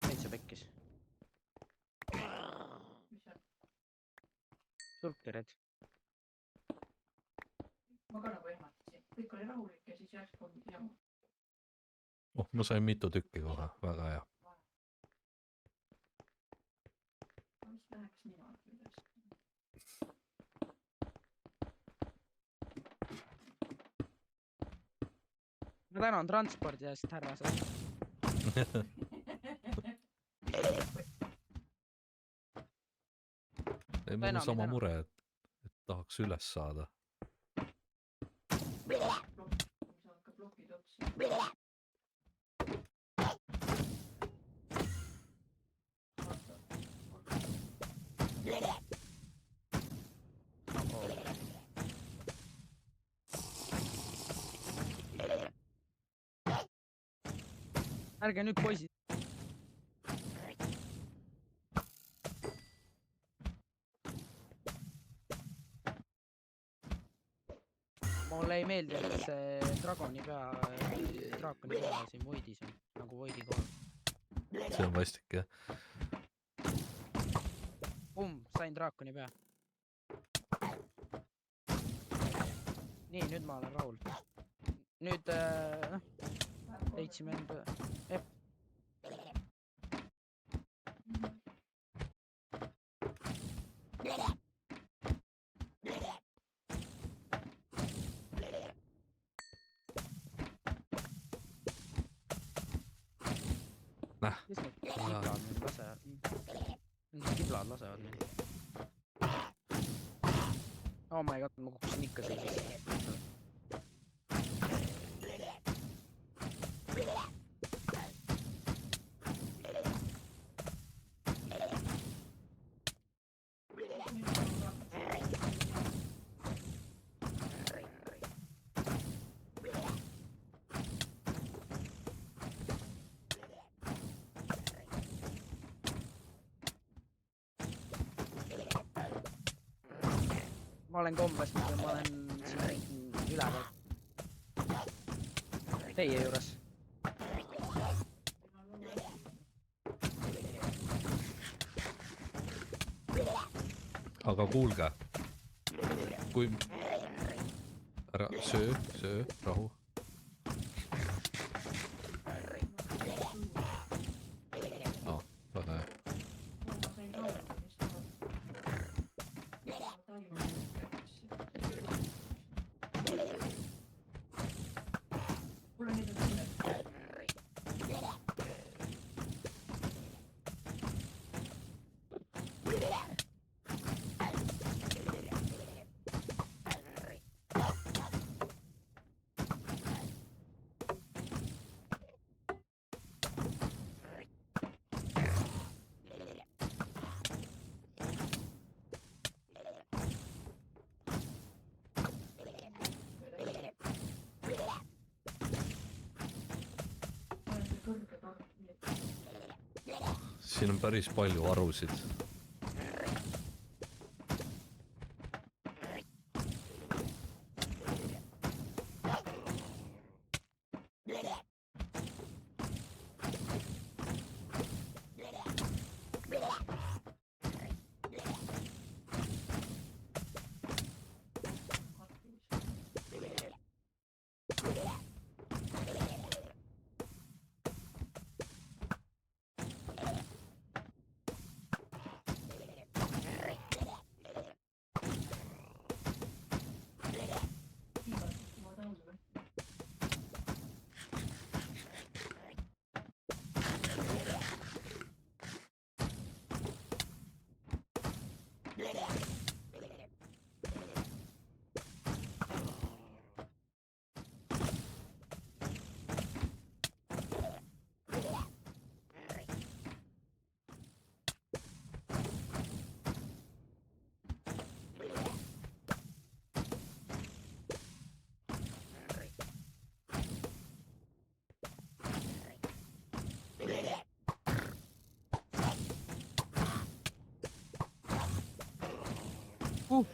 Speaker 1: Täitsa pekkis. Shulkerid.
Speaker 2: Ma ka nagu ehmatasin. Kõik oli rahulik ja siis järsku on jama.
Speaker 3: Oh, ma sain mitu tükki kohe, väga hea.
Speaker 2: Mis läheks niimoodi üles?
Speaker 1: Ma tänan transpordi eest, härrased.
Speaker 3: Ei, mul on
Speaker 1: Enam ei
Speaker 3: sama
Speaker 1: täna.
Speaker 3: mure, et tahaks üles saada.
Speaker 2: Kui sa hakkad plokid otsa.
Speaker 1: Ärge nüüd poisid. Mulle ei meeldi, et see draakoni pea siin voidis on, nagu voidi kohal.
Speaker 3: See on vastik, jah.
Speaker 1: Sain draakoni pea. Nii, nüüd ma olen rahul. Nüüd, leidsime enda... Kes need kiblad nüüd lasevad? Mingid kiblad lasevad nüüd. Oh my god, ma kukkusin ikka sellisesse. Ma olen kombes, ma olen siin üleval. Teie juures.
Speaker 3: Aga kuulge. Kui... Ära söö, rahu. Väga hea. siin on päris palju arusid.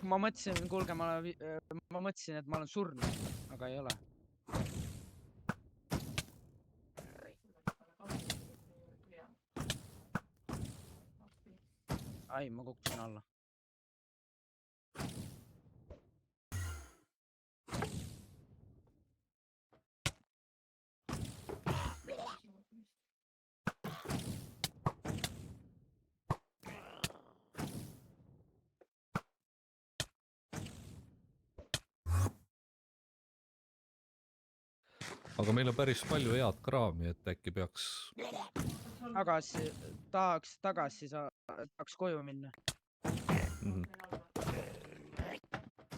Speaker 1: Ma mõtlesin, kuulge, ma mõtlesin, et ma olen surnud, aga ei ole. Ai, ma kukkusin alla.
Speaker 3: Aga meil on päris palju head kraami, et äkki peaks...
Speaker 1: Tahaks koju minna.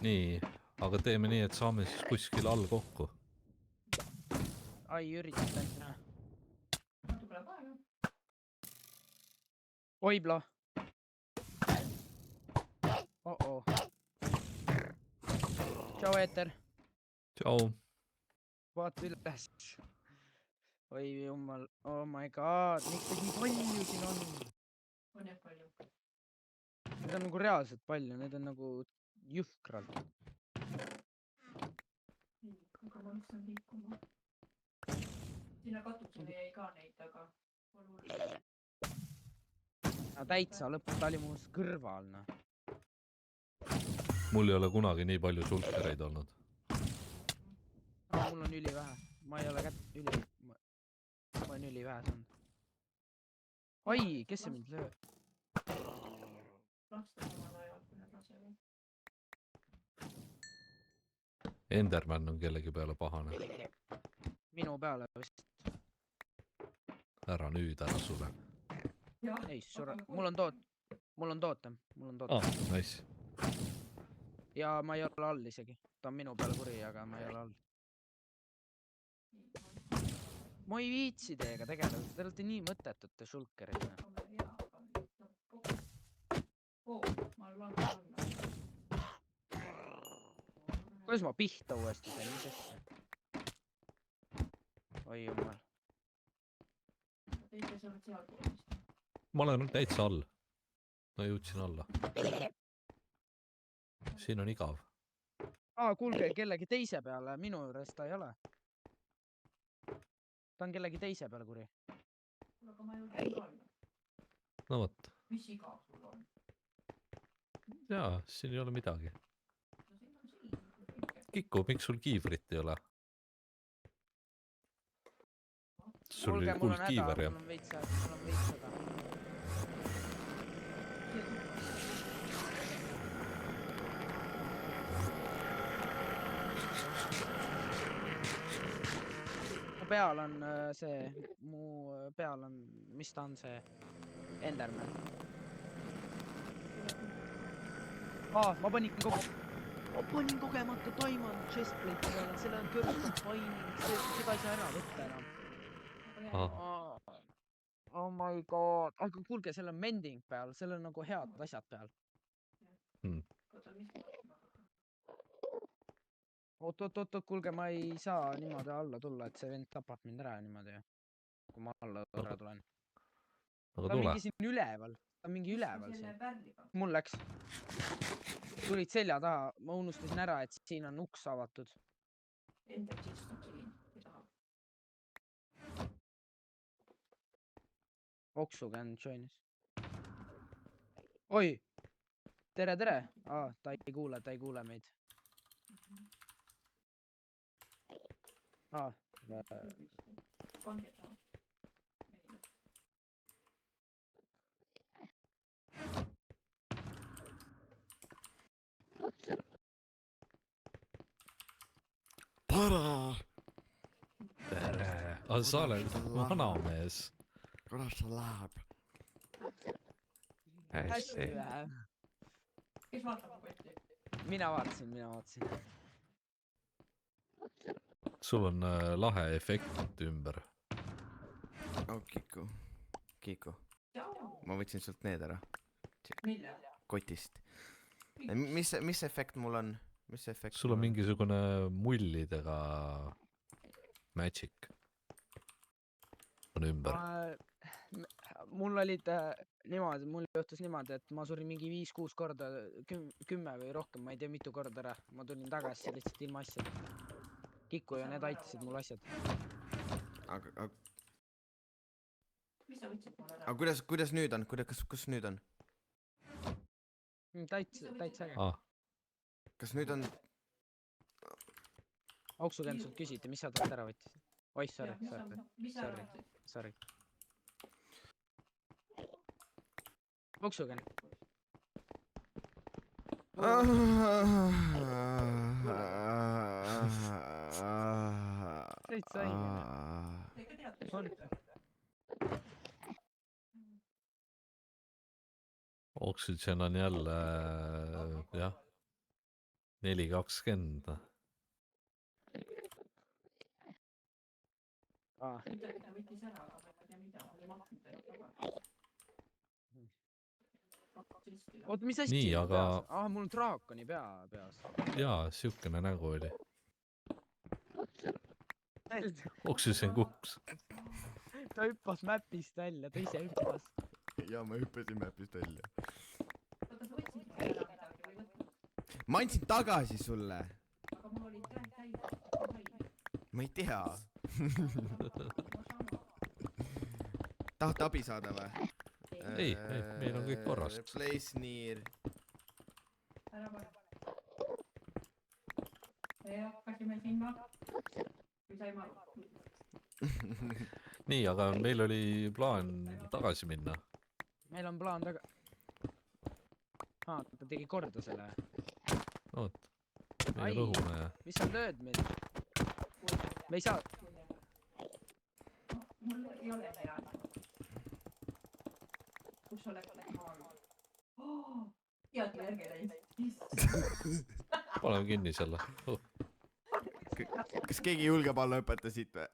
Speaker 3: Nii, aga teeme nii, et saame siis kuskil all kokku.
Speaker 1: Ai, üritab ainult näha.
Speaker 2: Tuleb aega.
Speaker 1: Oibla. Oh-oh. Tšau, Eeter.
Speaker 3: Tšau.
Speaker 1: Vaata üles. Oi jummal, oh my god, miks neid nii palju siin on?
Speaker 2: On jah palju.
Speaker 1: Need on nagu reaalselt palju, need on nagu jõhkralt.
Speaker 2: Aga ma mõtlesin liikuma. Sinna katusele jäi ka neid, aga...
Speaker 1: Täitsa lõpus, ta oli muust kõrval, noh.
Speaker 3: Mul ei ole kunagi nii palju sulkereid olnud.
Speaker 1: Mul on ülivähe. Ma ei ole ma olen ülivähe saanud. Oi, kes see mind lööb?
Speaker 2: Laste omal ajal, kui nad lasevad.
Speaker 3: Enderman on kellegi peale pahane.
Speaker 1: Minu peale vist.
Speaker 3: Ära nüüd, ära sure.
Speaker 1: Ei, sure. Mul on tootem.
Speaker 3: Nice.
Speaker 1: Ja ma ei ole all isegi. Ta on minu peale kuri, aga ma ei ole all. Ma ei viitsi teiega tegeleda. Te olete nii mõttetute sulkerid.
Speaker 2: Ma langen alla.
Speaker 1: Kuidas ma pihta uuesti sain, mis asja? Oi jumal.
Speaker 2: Teite sa oled seal poolist.
Speaker 3: Ma olen täitsa all. Ma jõudsin alla. Siin on igav.
Speaker 1: Kuulge, kellegi teise peale. Minu juures ta ei ole. Ta on kellegi teise peale kuri.
Speaker 2: Aga ma jõudsin alla.
Speaker 3: No võt.
Speaker 2: Mis igav sul on?
Speaker 3: Jaa, siin ei ole midagi. Kiku, miks sul kiivrit ei ole? Sul oli
Speaker 1: Kuulge, mul on häda,
Speaker 3: kiiver, jah?
Speaker 1: mul on veits häda. Mu peal on mis ta on see? Enderman. Ma panin kogemata Diamond Chestplate peale, selle on kõrgelt faining, seda ei saa ära võtta enam. Oh my god, aga kuulge, seal on mending peal, seal on nagu head asjad peal. Oot, kuulge, ma ei saa niimoodi alla tulla, et see vend tapab mind ära niimoodi, kui ma alla tulen.
Speaker 3: aga
Speaker 1: ta on
Speaker 3: tule
Speaker 1: mingi . siin üleval , ta on mingi üleval
Speaker 2: selle
Speaker 1: siin .
Speaker 2: pärliga .
Speaker 1: mul läks . tulid selja taha , ma unustasin ära , et siin on uks avatud .
Speaker 2: Ender Chist on siin , kui tahab .
Speaker 1: Oksugen joinis . oi , tere , tere . ta ei kuule meid .
Speaker 2: pange taha .
Speaker 5: Para!
Speaker 3: tere . aga sa oled vanamees .
Speaker 5: Kuidas sul läheb?
Speaker 1: hästi vähe .
Speaker 2: kes vaatab mu kotti ?
Speaker 1: mina vaatasin .
Speaker 3: sul on lahe efekt ümber .
Speaker 5: Oh, Kiku , ma võtsin sult need ära
Speaker 2: mille ?
Speaker 5: kotist . Mis efekt mul on? Mis efekt
Speaker 3: sul on mingisugune mullidega magic on ümber .
Speaker 1: mul olid niimoodi , mul juhtus niimoodi , et ma surin mingi 5-6 korda , 10 või rohkem , ma ei tea mitu korda ära . ma tulin tagasi lihtsalt ilma asjadeta . Kiku ja need aitasid mul asjad .
Speaker 5: aga
Speaker 2: mis sa võtsid mulle ära ?
Speaker 5: kuidas nüüd on? Kus nüüd on?
Speaker 1: täitsa äge .
Speaker 5: Kas nüüd on?
Speaker 1: Oksugen sult küsiti , mis sa talt ära võtsid ? oih , sorry . Oksugen . täitsa õige .
Speaker 3: Oxygen on jälle jah , 4.20 .
Speaker 2: midagi ta võttis ära , aga ma ei tea mida , ma ei mahtnud teda tagasi .
Speaker 1: oota , mis asja
Speaker 3: Nii,
Speaker 1: sul
Speaker 3: aga-
Speaker 1: peas ? mul on draakoni peas .
Speaker 3: jaa , siukene nägu oli . Oxygen kukkus .
Speaker 1: ta hüppas mäpist välja , ta ise hüppas .
Speaker 5: ja ma hüppasin mapist välja .
Speaker 2: oota , sa võtsid mulle ära midagi või ei võtnud ?
Speaker 5: ma andsin tagasi sulle .
Speaker 2: aga mul olid käed täis .
Speaker 5: ma ei tea . tahad abi saada või ?
Speaker 3: Ei, meil on kõik korras.
Speaker 5: Place near .
Speaker 2: ära pane . me hakkasime sinna , kui saime aru .
Speaker 3: nii , aga meil oli plaan tagasi minna .
Speaker 1: meil on plaan taga . ta tegi korda selle .
Speaker 3: oot , me
Speaker 1: Ai.
Speaker 3: lõhume ja
Speaker 1: mis sa lööd meid ? me ei saa .
Speaker 2: mul ei ole head . kus sa lähed maal ? head järge läinud .
Speaker 3: paneme kinni selle .
Speaker 5: kas keegi julgeb alla hüpata siit või ?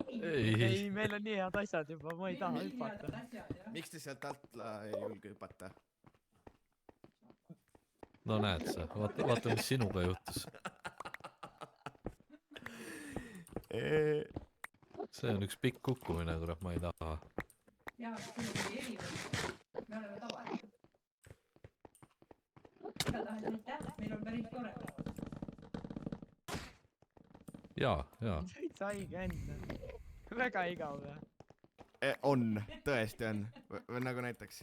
Speaker 1: ei , meil on nii head asjad juba , ma ei taha hüpata .
Speaker 5: miks te sealt alla ei julge hüpata ?
Speaker 3: no näed sa , vaata , mis sinuga juhtus . see on üks pikk kukkumine , kurat , ma ei taha .
Speaker 2: jaa , see oli erinev . me oleme tavalised . igatahes aitäh , meil on päris tore .
Speaker 3: jaa .
Speaker 1: täitsa haige enda . väga igav või ?
Speaker 5: on , tõesti on . või nagu näiteks .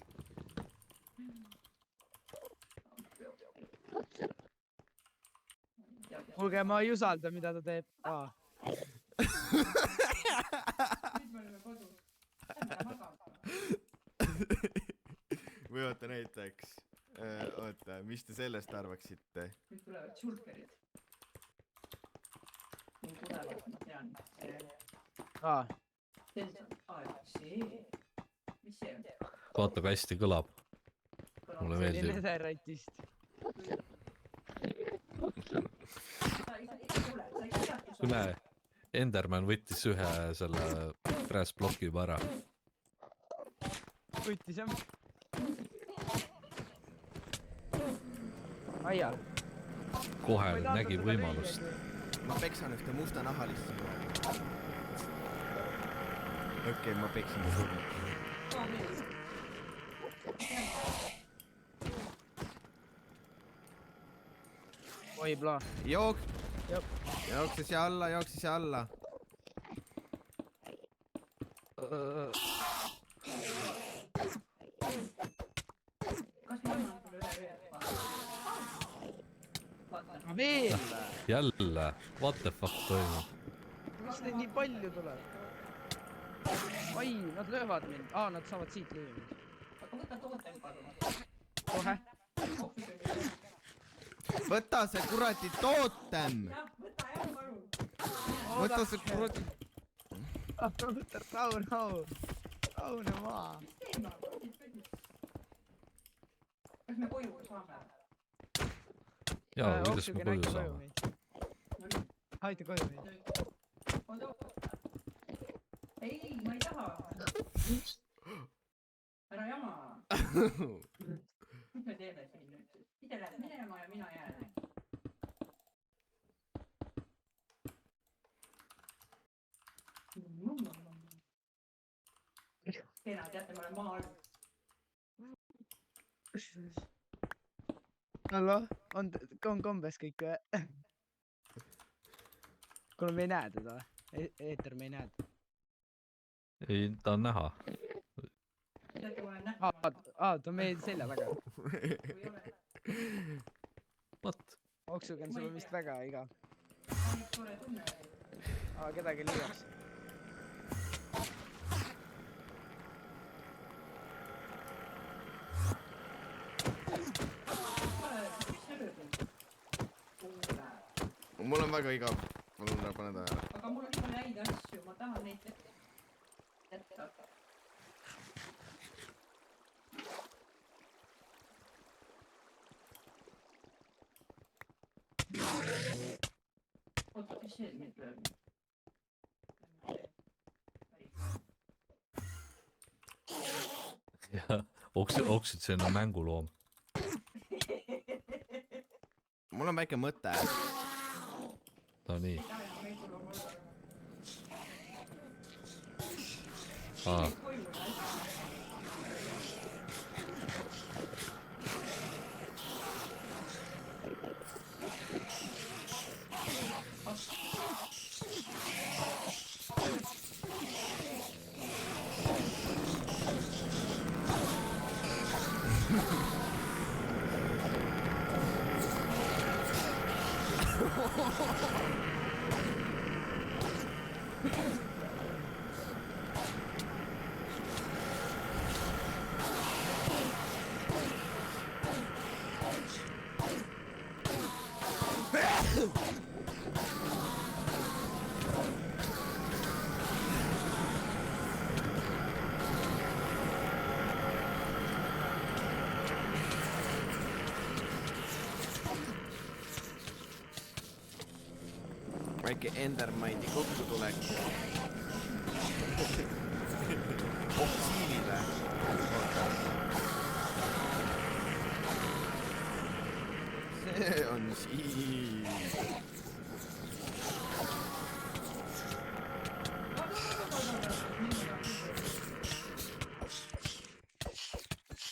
Speaker 1: kuulge , ma ei usalda , mida ta teeb .
Speaker 2: nüüd me oleme kodus . Lähme magama .
Speaker 5: või oota näiteks . oota , mis te sellest arvaksite ?
Speaker 2: nüüd tulevad sulkerid . nüüd tulevad , ma tean . see , mis see on ?
Speaker 3: vaata , kui hästi kõlab . mulle
Speaker 1: see oli
Speaker 3: meeldib .
Speaker 1: nederatist .
Speaker 3: kuule , Enderman võttis ühe selle pressbloki juba ära .
Speaker 1: võttis jah . aia .
Speaker 3: kohe nägi võimalust .
Speaker 5: ma peksan ühte mustanahalist . okei , ma peksin .
Speaker 1: oi pla. Jop.
Speaker 5: Jookse siia alla.
Speaker 2: kas ma annan sulle ühe veel? Vaata.
Speaker 1: Veel!
Speaker 3: jälle, what the fuck toimub?
Speaker 1: Miks neid nii palju tuleb? Ai, nad löövad mind. Nad saavad siit lüüa mind.
Speaker 2: aga võta toote palun.
Speaker 1: Kohe.
Speaker 5: Võta see kuradi tootem!
Speaker 2: jah, võta jah palun.
Speaker 5: Võta see kuradi...
Speaker 1: Rahu. Rahune maa.
Speaker 2: kas me koju saame?
Speaker 3: Jaa, kuidas me koju saame?
Speaker 1: Aita koju meid.
Speaker 2: ei, ma ei taha. ära jama. mis me teeme siin nüüd? ise lähed minema ja mina jään. kena, teate, ma olen maa all.
Speaker 1: Hallo? On kombes kõik või? Kuule, me ei näe teda. Eeter, me ei näe teda.
Speaker 3: Ei, ta on näha.
Speaker 2: teate, ma olen nähtud.
Speaker 1: Ta on meie selja taga.
Speaker 3: What?
Speaker 1: Oksuga on sulle vist väga igav.
Speaker 2: tore tunne.
Speaker 1: Kedagi lüüaks.
Speaker 5: Mul on väga igav. Palun ära pane ta ära.
Speaker 2: aga mul on nii palju häid asju, ma tahan neid jätta. oota, mis see nüüd lööb?
Speaker 3: jah, oksütsen on mänguloom.
Speaker 5: Mul on väike mõte.
Speaker 3: No nii.
Speaker 5: Väike Endermindi kokkutulek. Siili või? See on siil.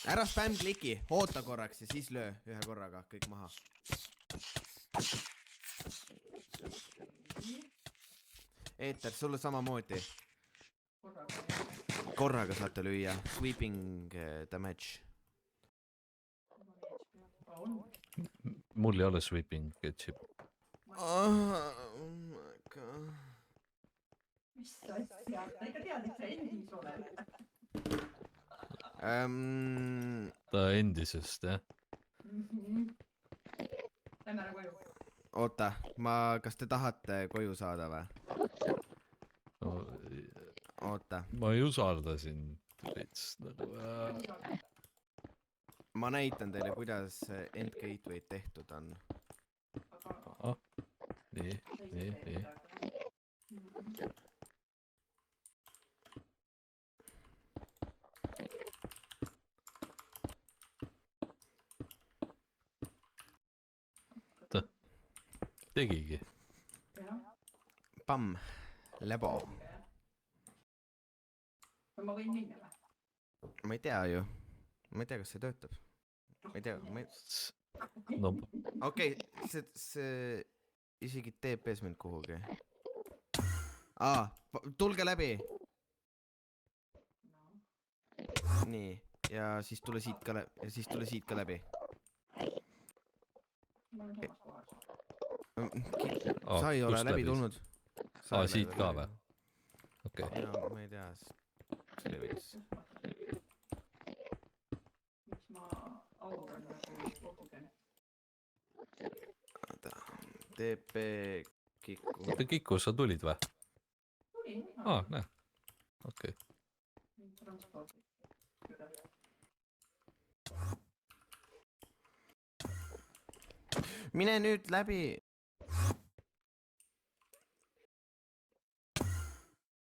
Speaker 5: Ära spämm-kliki, oota korraks ja siis löö ühe korraga kõik maha. Eeter, sulle samamoodi. Korraga saate lüüa. Sweeping damage.
Speaker 3: Mul ei ole sweeping chip.
Speaker 2: mis asja? Ta ikka tead, et sa endis oled.
Speaker 3: Ta endisest, jah.
Speaker 2: Lähme ära koju.
Speaker 5: Oota, kas te tahate koju saada või?
Speaker 3: No,
Speaker 5: Oota.
Speaker 3: ma ei usalda sind veits nagu.
Speaker 5: Ma näitan teile, kuidas end gateway tehtud on.
Speaker 3: Nii. Tegigi.
Speaker 5: Pamm, lebo.
Speaker 2: ma võin minna või?
Speaker 5: Ma ei tea ju. ma ei tea, kas see töötab. Ma ei tea,
Speaker 3: no
Speaker 5: okei, see isegi TP-s mind kuhugi. Tulge läbi. Nii, ja siis tule siit ka läbi. Ja siis tule siit ka läbi. Sa ei ole läbi tulnud.
Speaker 3: Siit ka või? Okei.
Speaker 5: Jaa, ma ei tea. See oli veits.
Speaker 2: miks ma auran nagu kogugen.
Speaker 5: TP Kiku.
Speaker 3: oota, Kiku, sa tulid või?
Speaker 2: Tuli,
Speaker 3: Näe. Okei.
Speaker 2: transpordi.
Speaker 5: Mine nüüd läbi.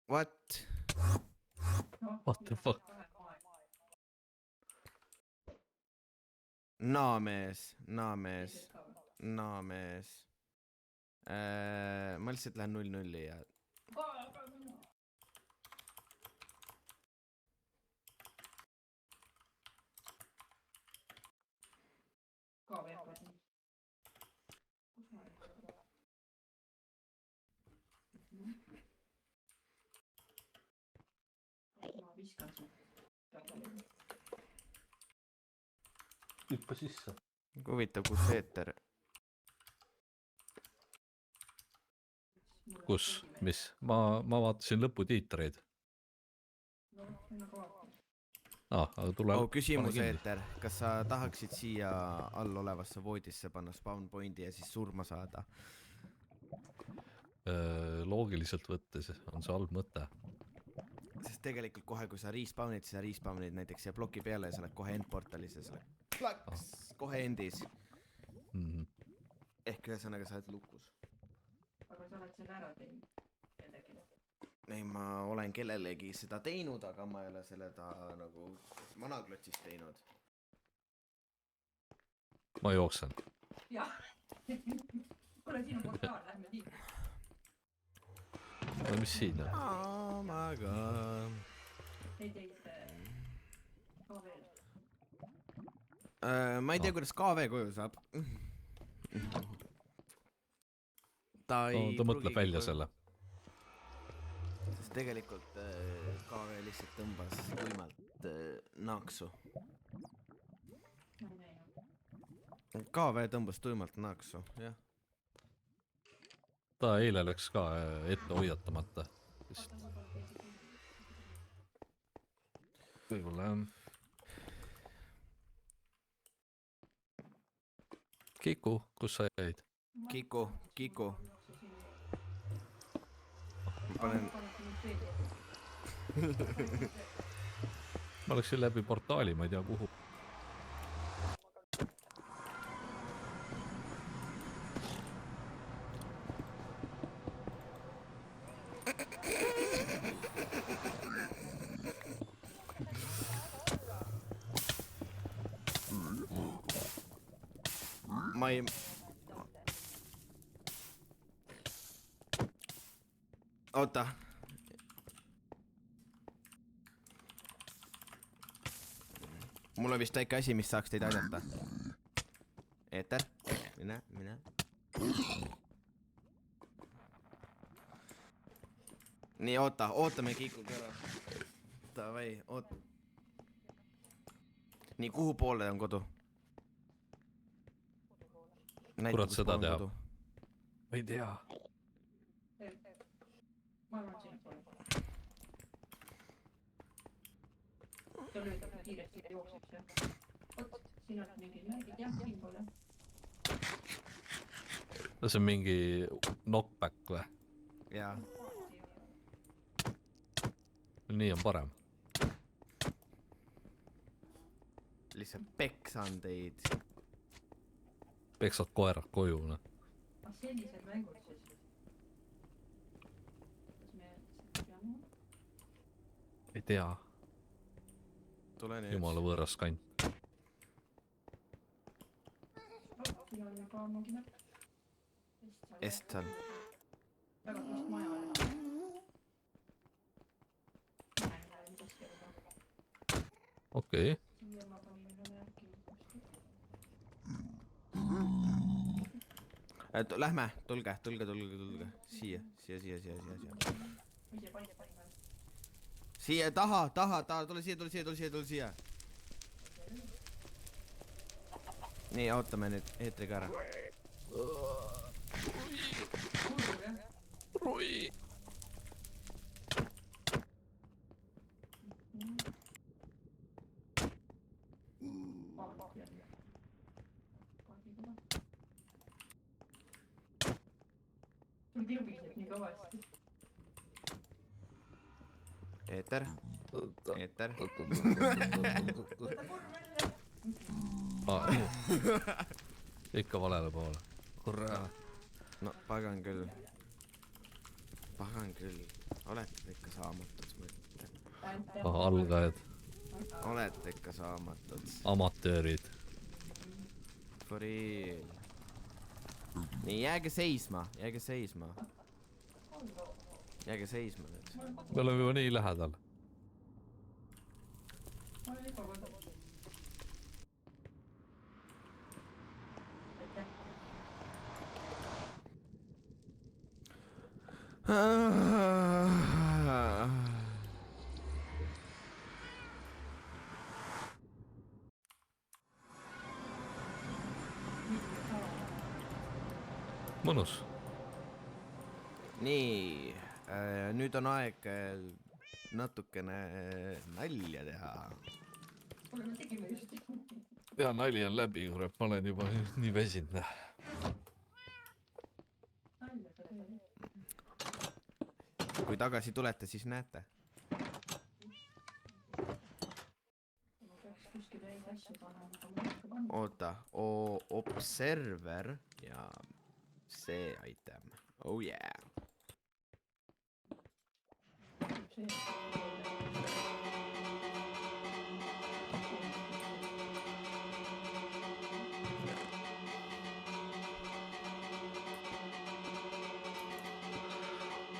Speaker 5: What?
Speaker 3: What the fuck?
Speaker 5: Naamees. Ma lihtsalt lähen 0-0 ja...
Speaker 2: Ka veel kord. Kus ma ma viskan sind.
Speaker 3: Hüppa sisse.
Speaker 5: Huvitav, kus eeter?
Speaker 3: Kus? Mis? Ma vaatasin lõputiitreid. Aga tule...
Speaker 5: Küsimus eeter. Kas sa tahaksid siia all olevasse voodisse panna spawn pointi ja siis surma saada?
Speaker 3: Loogiliselt võttes on see halb mõte.
Speaker 5: Sest tegelikult kohe, kui sa respawnid, siis sa respawnid näiteks siia ploki peale ja sa oled kohe endportalis ja sa oled plaks, kohe endis. Ehk ühesõnaga sa oled lukus.
Speaker 2: Aga sa oled selle ära teinud kedagi.
Speaker 5: Ei, ma olen kellelegi seda teinud, aga ma ei ole selle nagu managlotsist teinud.
Speaker 3: Ma jooksen.
Speaker 2: Jah. Kuule, sinu portaal, lähme siin.
Speaker 3: Mis siin on?
Speaker 5: Oh my god.
Speaker 2: Ei teid ka veel.
Speaker 5: Ma ei tea, kuidas KV koju saab. Ta
Speaker 3: mõtleb välja selle.
Speaker 5: Sest tegelikult KV lihtsalt tõmbas tuimalt naaksu.
Speaker 2: Ma ei näinud.
Speaker 5: KV tõmbas tuimalt naaksu, jah.
Speaker 3: Ta eile läks ka ette hoiatamata. Võib-olla jah. Kiku, kus sa jäid?
Speaker 5: Kiku.
Speaker 3: Ma läksin läbi portaali, ma ei tea kuhu.
Speaker 5: Ma ei... Oota. Mul on vist väike asi, mis saaks teid aidata. Eeter, mine. Nii, ootame Kikuga ära. Davai, Nii, kuhu poole on kodu?
Speaker 3: Kurat seda teha. Ma ei tea.
Speaker 2: Ma arvan, sinna pole. Ta löödab kiiresti ja jookseb see. Oot, siin on mingi märgid, jah, siin pole.
Speaker 3: See on mingi knockback või?
Speaker 5: Jaa.
Speaker 3: Nii on parem.
Speaker 5: Lihtsalt peksan teid.
Speaker 3: Peksad koerad koju, noh.
Speaker 2: Aga sellised mängud siis. Kas me peame?
Speaker 3: Ei tea.
Speaker 5: Tule nüüd.
Speaker 3: Jumala võõras kant.
Speaker 2: Siin on juba mingi märk.
Speaker 5: Estsal.
Speaker 2: Väga tõest maja on.
Speaker 3: Okei.
Speaker 2: Siia ma panen
Speaker 5: Lähme, tulge. Siia. Siia taha, tule siia. Nii, ootame nüüd eetriga ära.
Speaker 3: Rui.
Speaker 2: sul kirgiseb nii kõvasti.
Speaker 5: Eeter.
Speaker 3: Ikka valele poole. Kurat.
Speaker 5: No pagan küll. Olete ikka saamatud.
Speaker 3: Algajad.
Speaker 5: Olete ikka saamatud.
Speaker 3: Amatöörid.
Speaker 5: For real. Nii, jääge seisma nüüd.
Speaker 3: Me oleme juba nii lähedal. Mõnus.
Speaker 5: Nii, nüüd on aeg natukene nalja teha.
Speaker 2: Me tegime just.
Speaker 3: Ja nali on läbi, kurat, ma olen juba nii väsinud.
Speaker 5: Kui tagasi tulete, siis näete. Oota, observer ja see item. Oh yeah.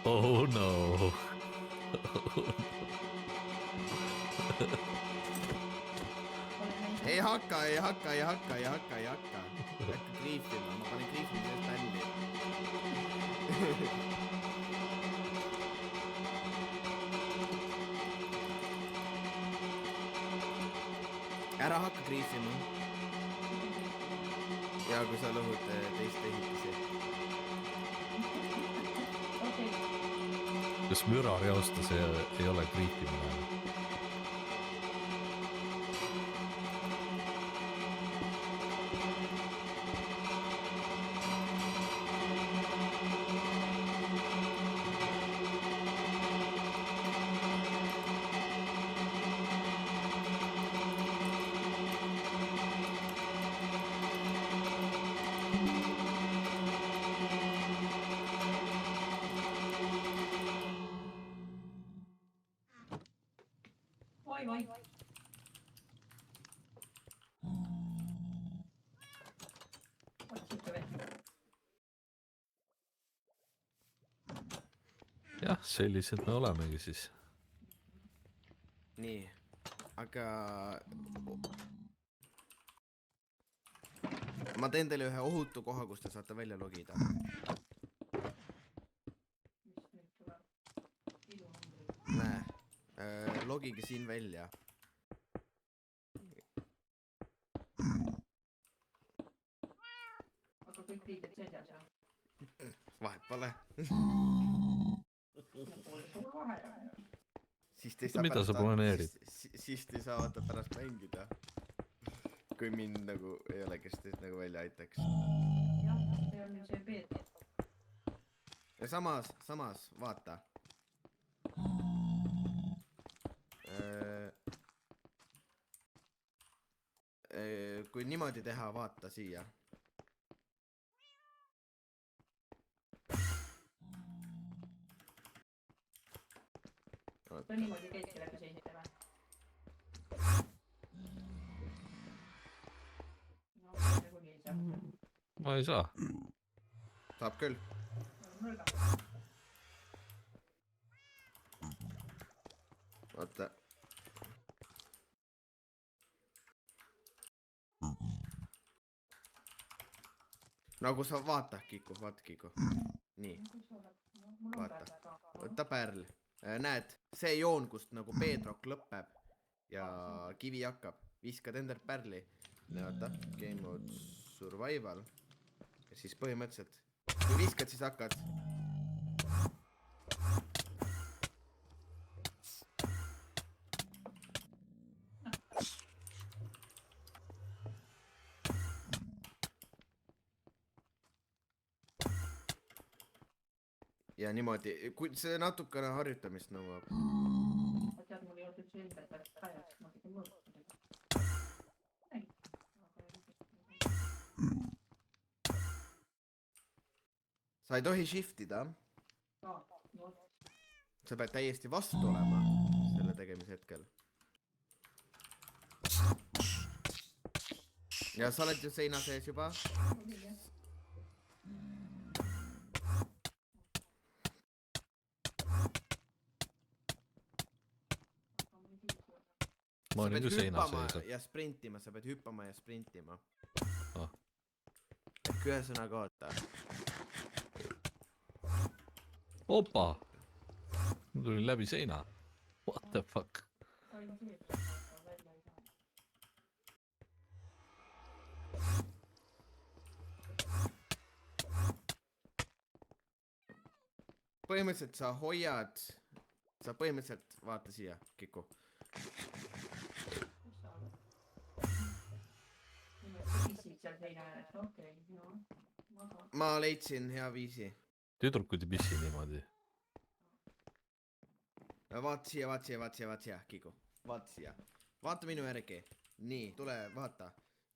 Speaker 3: Oh no.
Speaker 5: Ei hakka. Äkki kriifima, ma panen kriifimisest bändi. Ära hakka kriifima. Ja kui sa lõhud teist ehitisi.
Speaker 3: Kas müra reostus ei ole kriipimine?
Speaker 2: Vai.
Speaker 3: Jah, sellised me olemegi siis.
Speaker 5: Nii, aga ma teen teile ühe ohutu koha, kus te saate välja logida. Näe, logige siin välja.
Speaker 2: Aga kõik liided seljas ja.
Speaker 5: Vahet pole.
Speaker 3: Mida sa planeerid?
Speaker 5: Siis te ei saa vaata pärast mängida. Kui mind nagu ei ole, kes teist nagu välja aitaks.
Speaker 2: Jah, see on see beeta.
Speaker 5: Ja samas, vaata. Kui niimoodi teha, vaata siia.
Speaker 2: Ta niimoodi käidki läbi seisite või? No, nagu nii ei saa.
Speaker 3: Ma ei saa.
Speaker 5: Saab küll. Vaata. nagu sa vaata Kiku, vaata Kiku. Nii, vaata. Võta pärl. Näed, see joon, kust nagu Bedrock lõpeb ja kivi hakkab. Viskad endalt pärli. Vaata, game mode survival. Ja siis põhimõtteliselt, kui viskad, siis hakkad. Ja niimoodi, kui see natukene harjutamist nõuab.
Speaker 2: Ma tead, mul ei olnud üldse ümber, et päevast ma tegin mõõtudega.
Speaker 5: Sa ei tohi shiftida. Sa pead täiesti vastu olema selle tegemise hetkel. Ja sa oled ju seina sees juba.
Speaker 3: Ma
Speaker 5: Sa
Speaker 3: olin
Speaker 5: peed
Speaker 3: ju seina
Speaker 5: hüppama
Speaker 3: sees.
Speaker 5: ja sprintima, sa peed hüppama ja sprintima.
Speaker 3: Ah.
Speaker 5: Ehk ühesõnaga oota.
Speaker 3: Opa! Ma tulin läbi seina. What the fuck? Põhimõtteliselt sa hoiad, sa põhimõtteliselt vaata siia, Kiku. Ma leidsin hea viisi. Tüdrukud ei pissi niimoodi.
Speaker 5: Vaata siia, vaata siia, vaata siia, vaata siia, Kiku. Vaata siia. Vaata minu järgi. Nii, tule, vaata.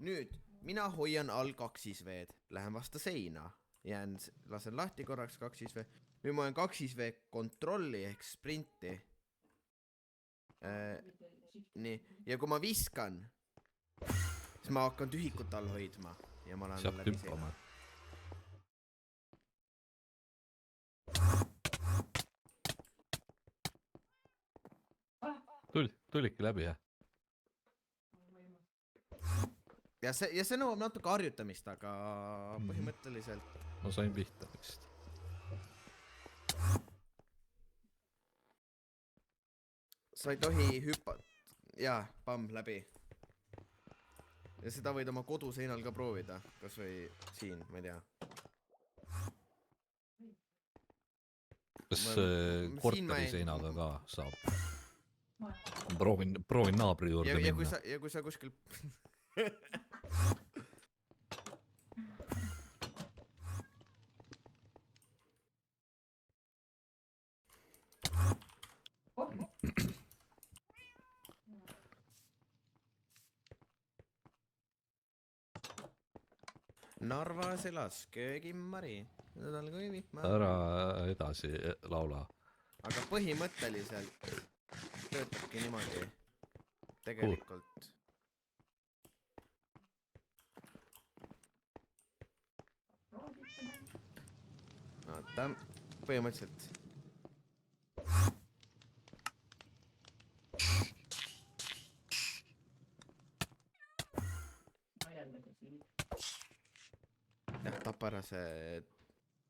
Speaker 5: Nüüd, mina hoian all 2 sisveed. Lähen vasta seina. Jään, lasen lahti korraks 2 sisvee. Nüüd ma olen 2 sisvee kontrolli ehk sprinti. Nii, ja kui ma viskan, siis ma hakkan tühikut all hoidma. Ja ma olen
Speaker 3: Saab
Speaker 5: läbi
Speaker 3: hüppama.
Speaker 5: seina.
Speaker 3: Tulidki läbi, jah?
Speaker 5: Ja see nõuab natuke harjutamist, aga põhimõtteliselt
Speaker 3: Ma sain pihta vist.
Speaker 5: sa ei tohi hüpata. Jaa, pamm läbi. Ja seda võid oma koduseinal ka proovida. Kas või siin, ma ei tea.
Speaker 3: Kas
Speaker 5: siin
Speaker 3: korteri
Speaker 5: ma ei-
Speaker 3: seinaga ka saab? Proovin naabri juurde
Speaker 5: Ja
Speaker 3: minna.
Speaker 5: kui sa kuskil... Narvas elas köögimmari. Nädal kui vihma.
Speaker 3: Ära edasi laula.
Speaker 5: Aga põhimõtteliselt töötabki niimoodi. Tegelikult. Oota, põhimõtteliselt. Jah, tapa ära see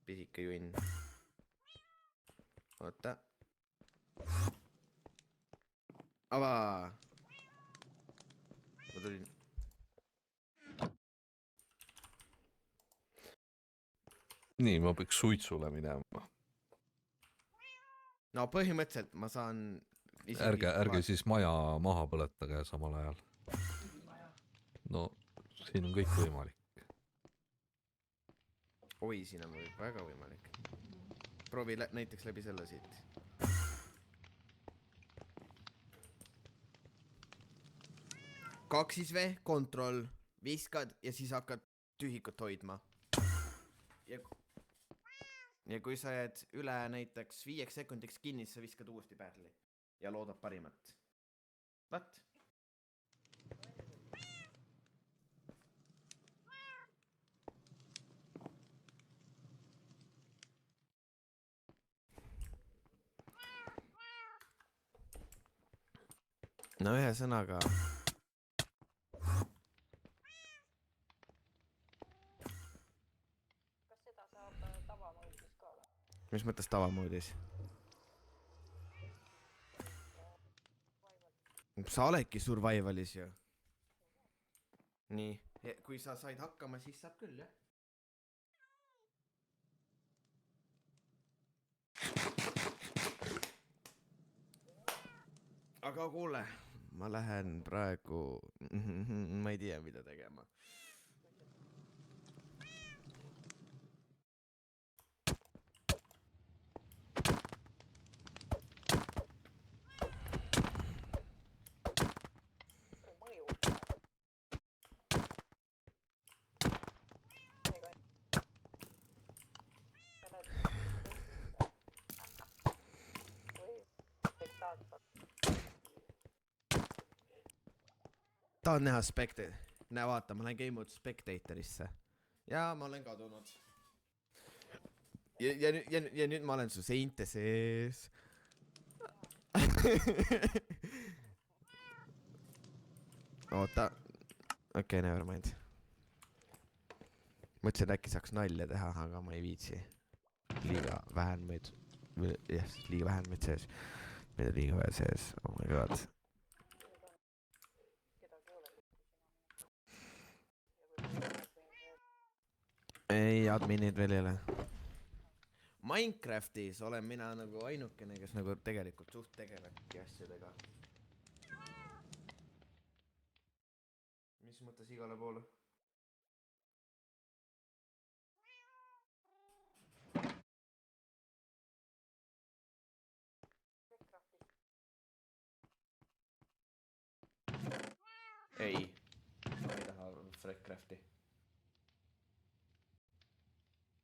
Speaker 5: pisike junn. Oota. Ava. Ma tulin.
Speaker 3: Nii, ma peaks suitsule minema.
Speaker 5: No põhimõtteliselt ma saan...
Speaker 3: Ärge siis maja maha põletage samal ajal. No, siin on kõik võimalik.
Speaker 5: Oi, siin on väga võimalik. Proovi näiteks läbi selle siit. Kaksisvee, kontroll, viskad ja siis hakkad tühikut hoidma. Ja kui sa jääd üle näiteks 5 sekundiks kinni, siis sa viskad uuesti pärli ja loodad parimat. Vat. No ühesõnaga. mis mõttes tavamoodis? Sa oledki survivalis ju. Nii, kui sa said hakkama, siis saab küll, jah. Aga kuule, ma lähen praegu, ma ei tea, mida tegema. Tahan näha näe vaata, ma lähen game mode spectatorisse. Ja ma olen kadunud. Ja nüüd ma olen su seinte sees. Oota. Okei, never mind. Mõtlesin, et äkki saaks nalja teha, aga ma ei viitsi. Liiga vähen meid. Jah, liiga vähen meid sees. Meid on liiga vähe sees. Oh my god. Ei, adminid veel ei ole. Minecraftis olen mina nagu ainukene, kes nagu tegelikult suht tegelebki asjadega. Mis mõttes igale poole? Ei, ma ei taha Freecrafti.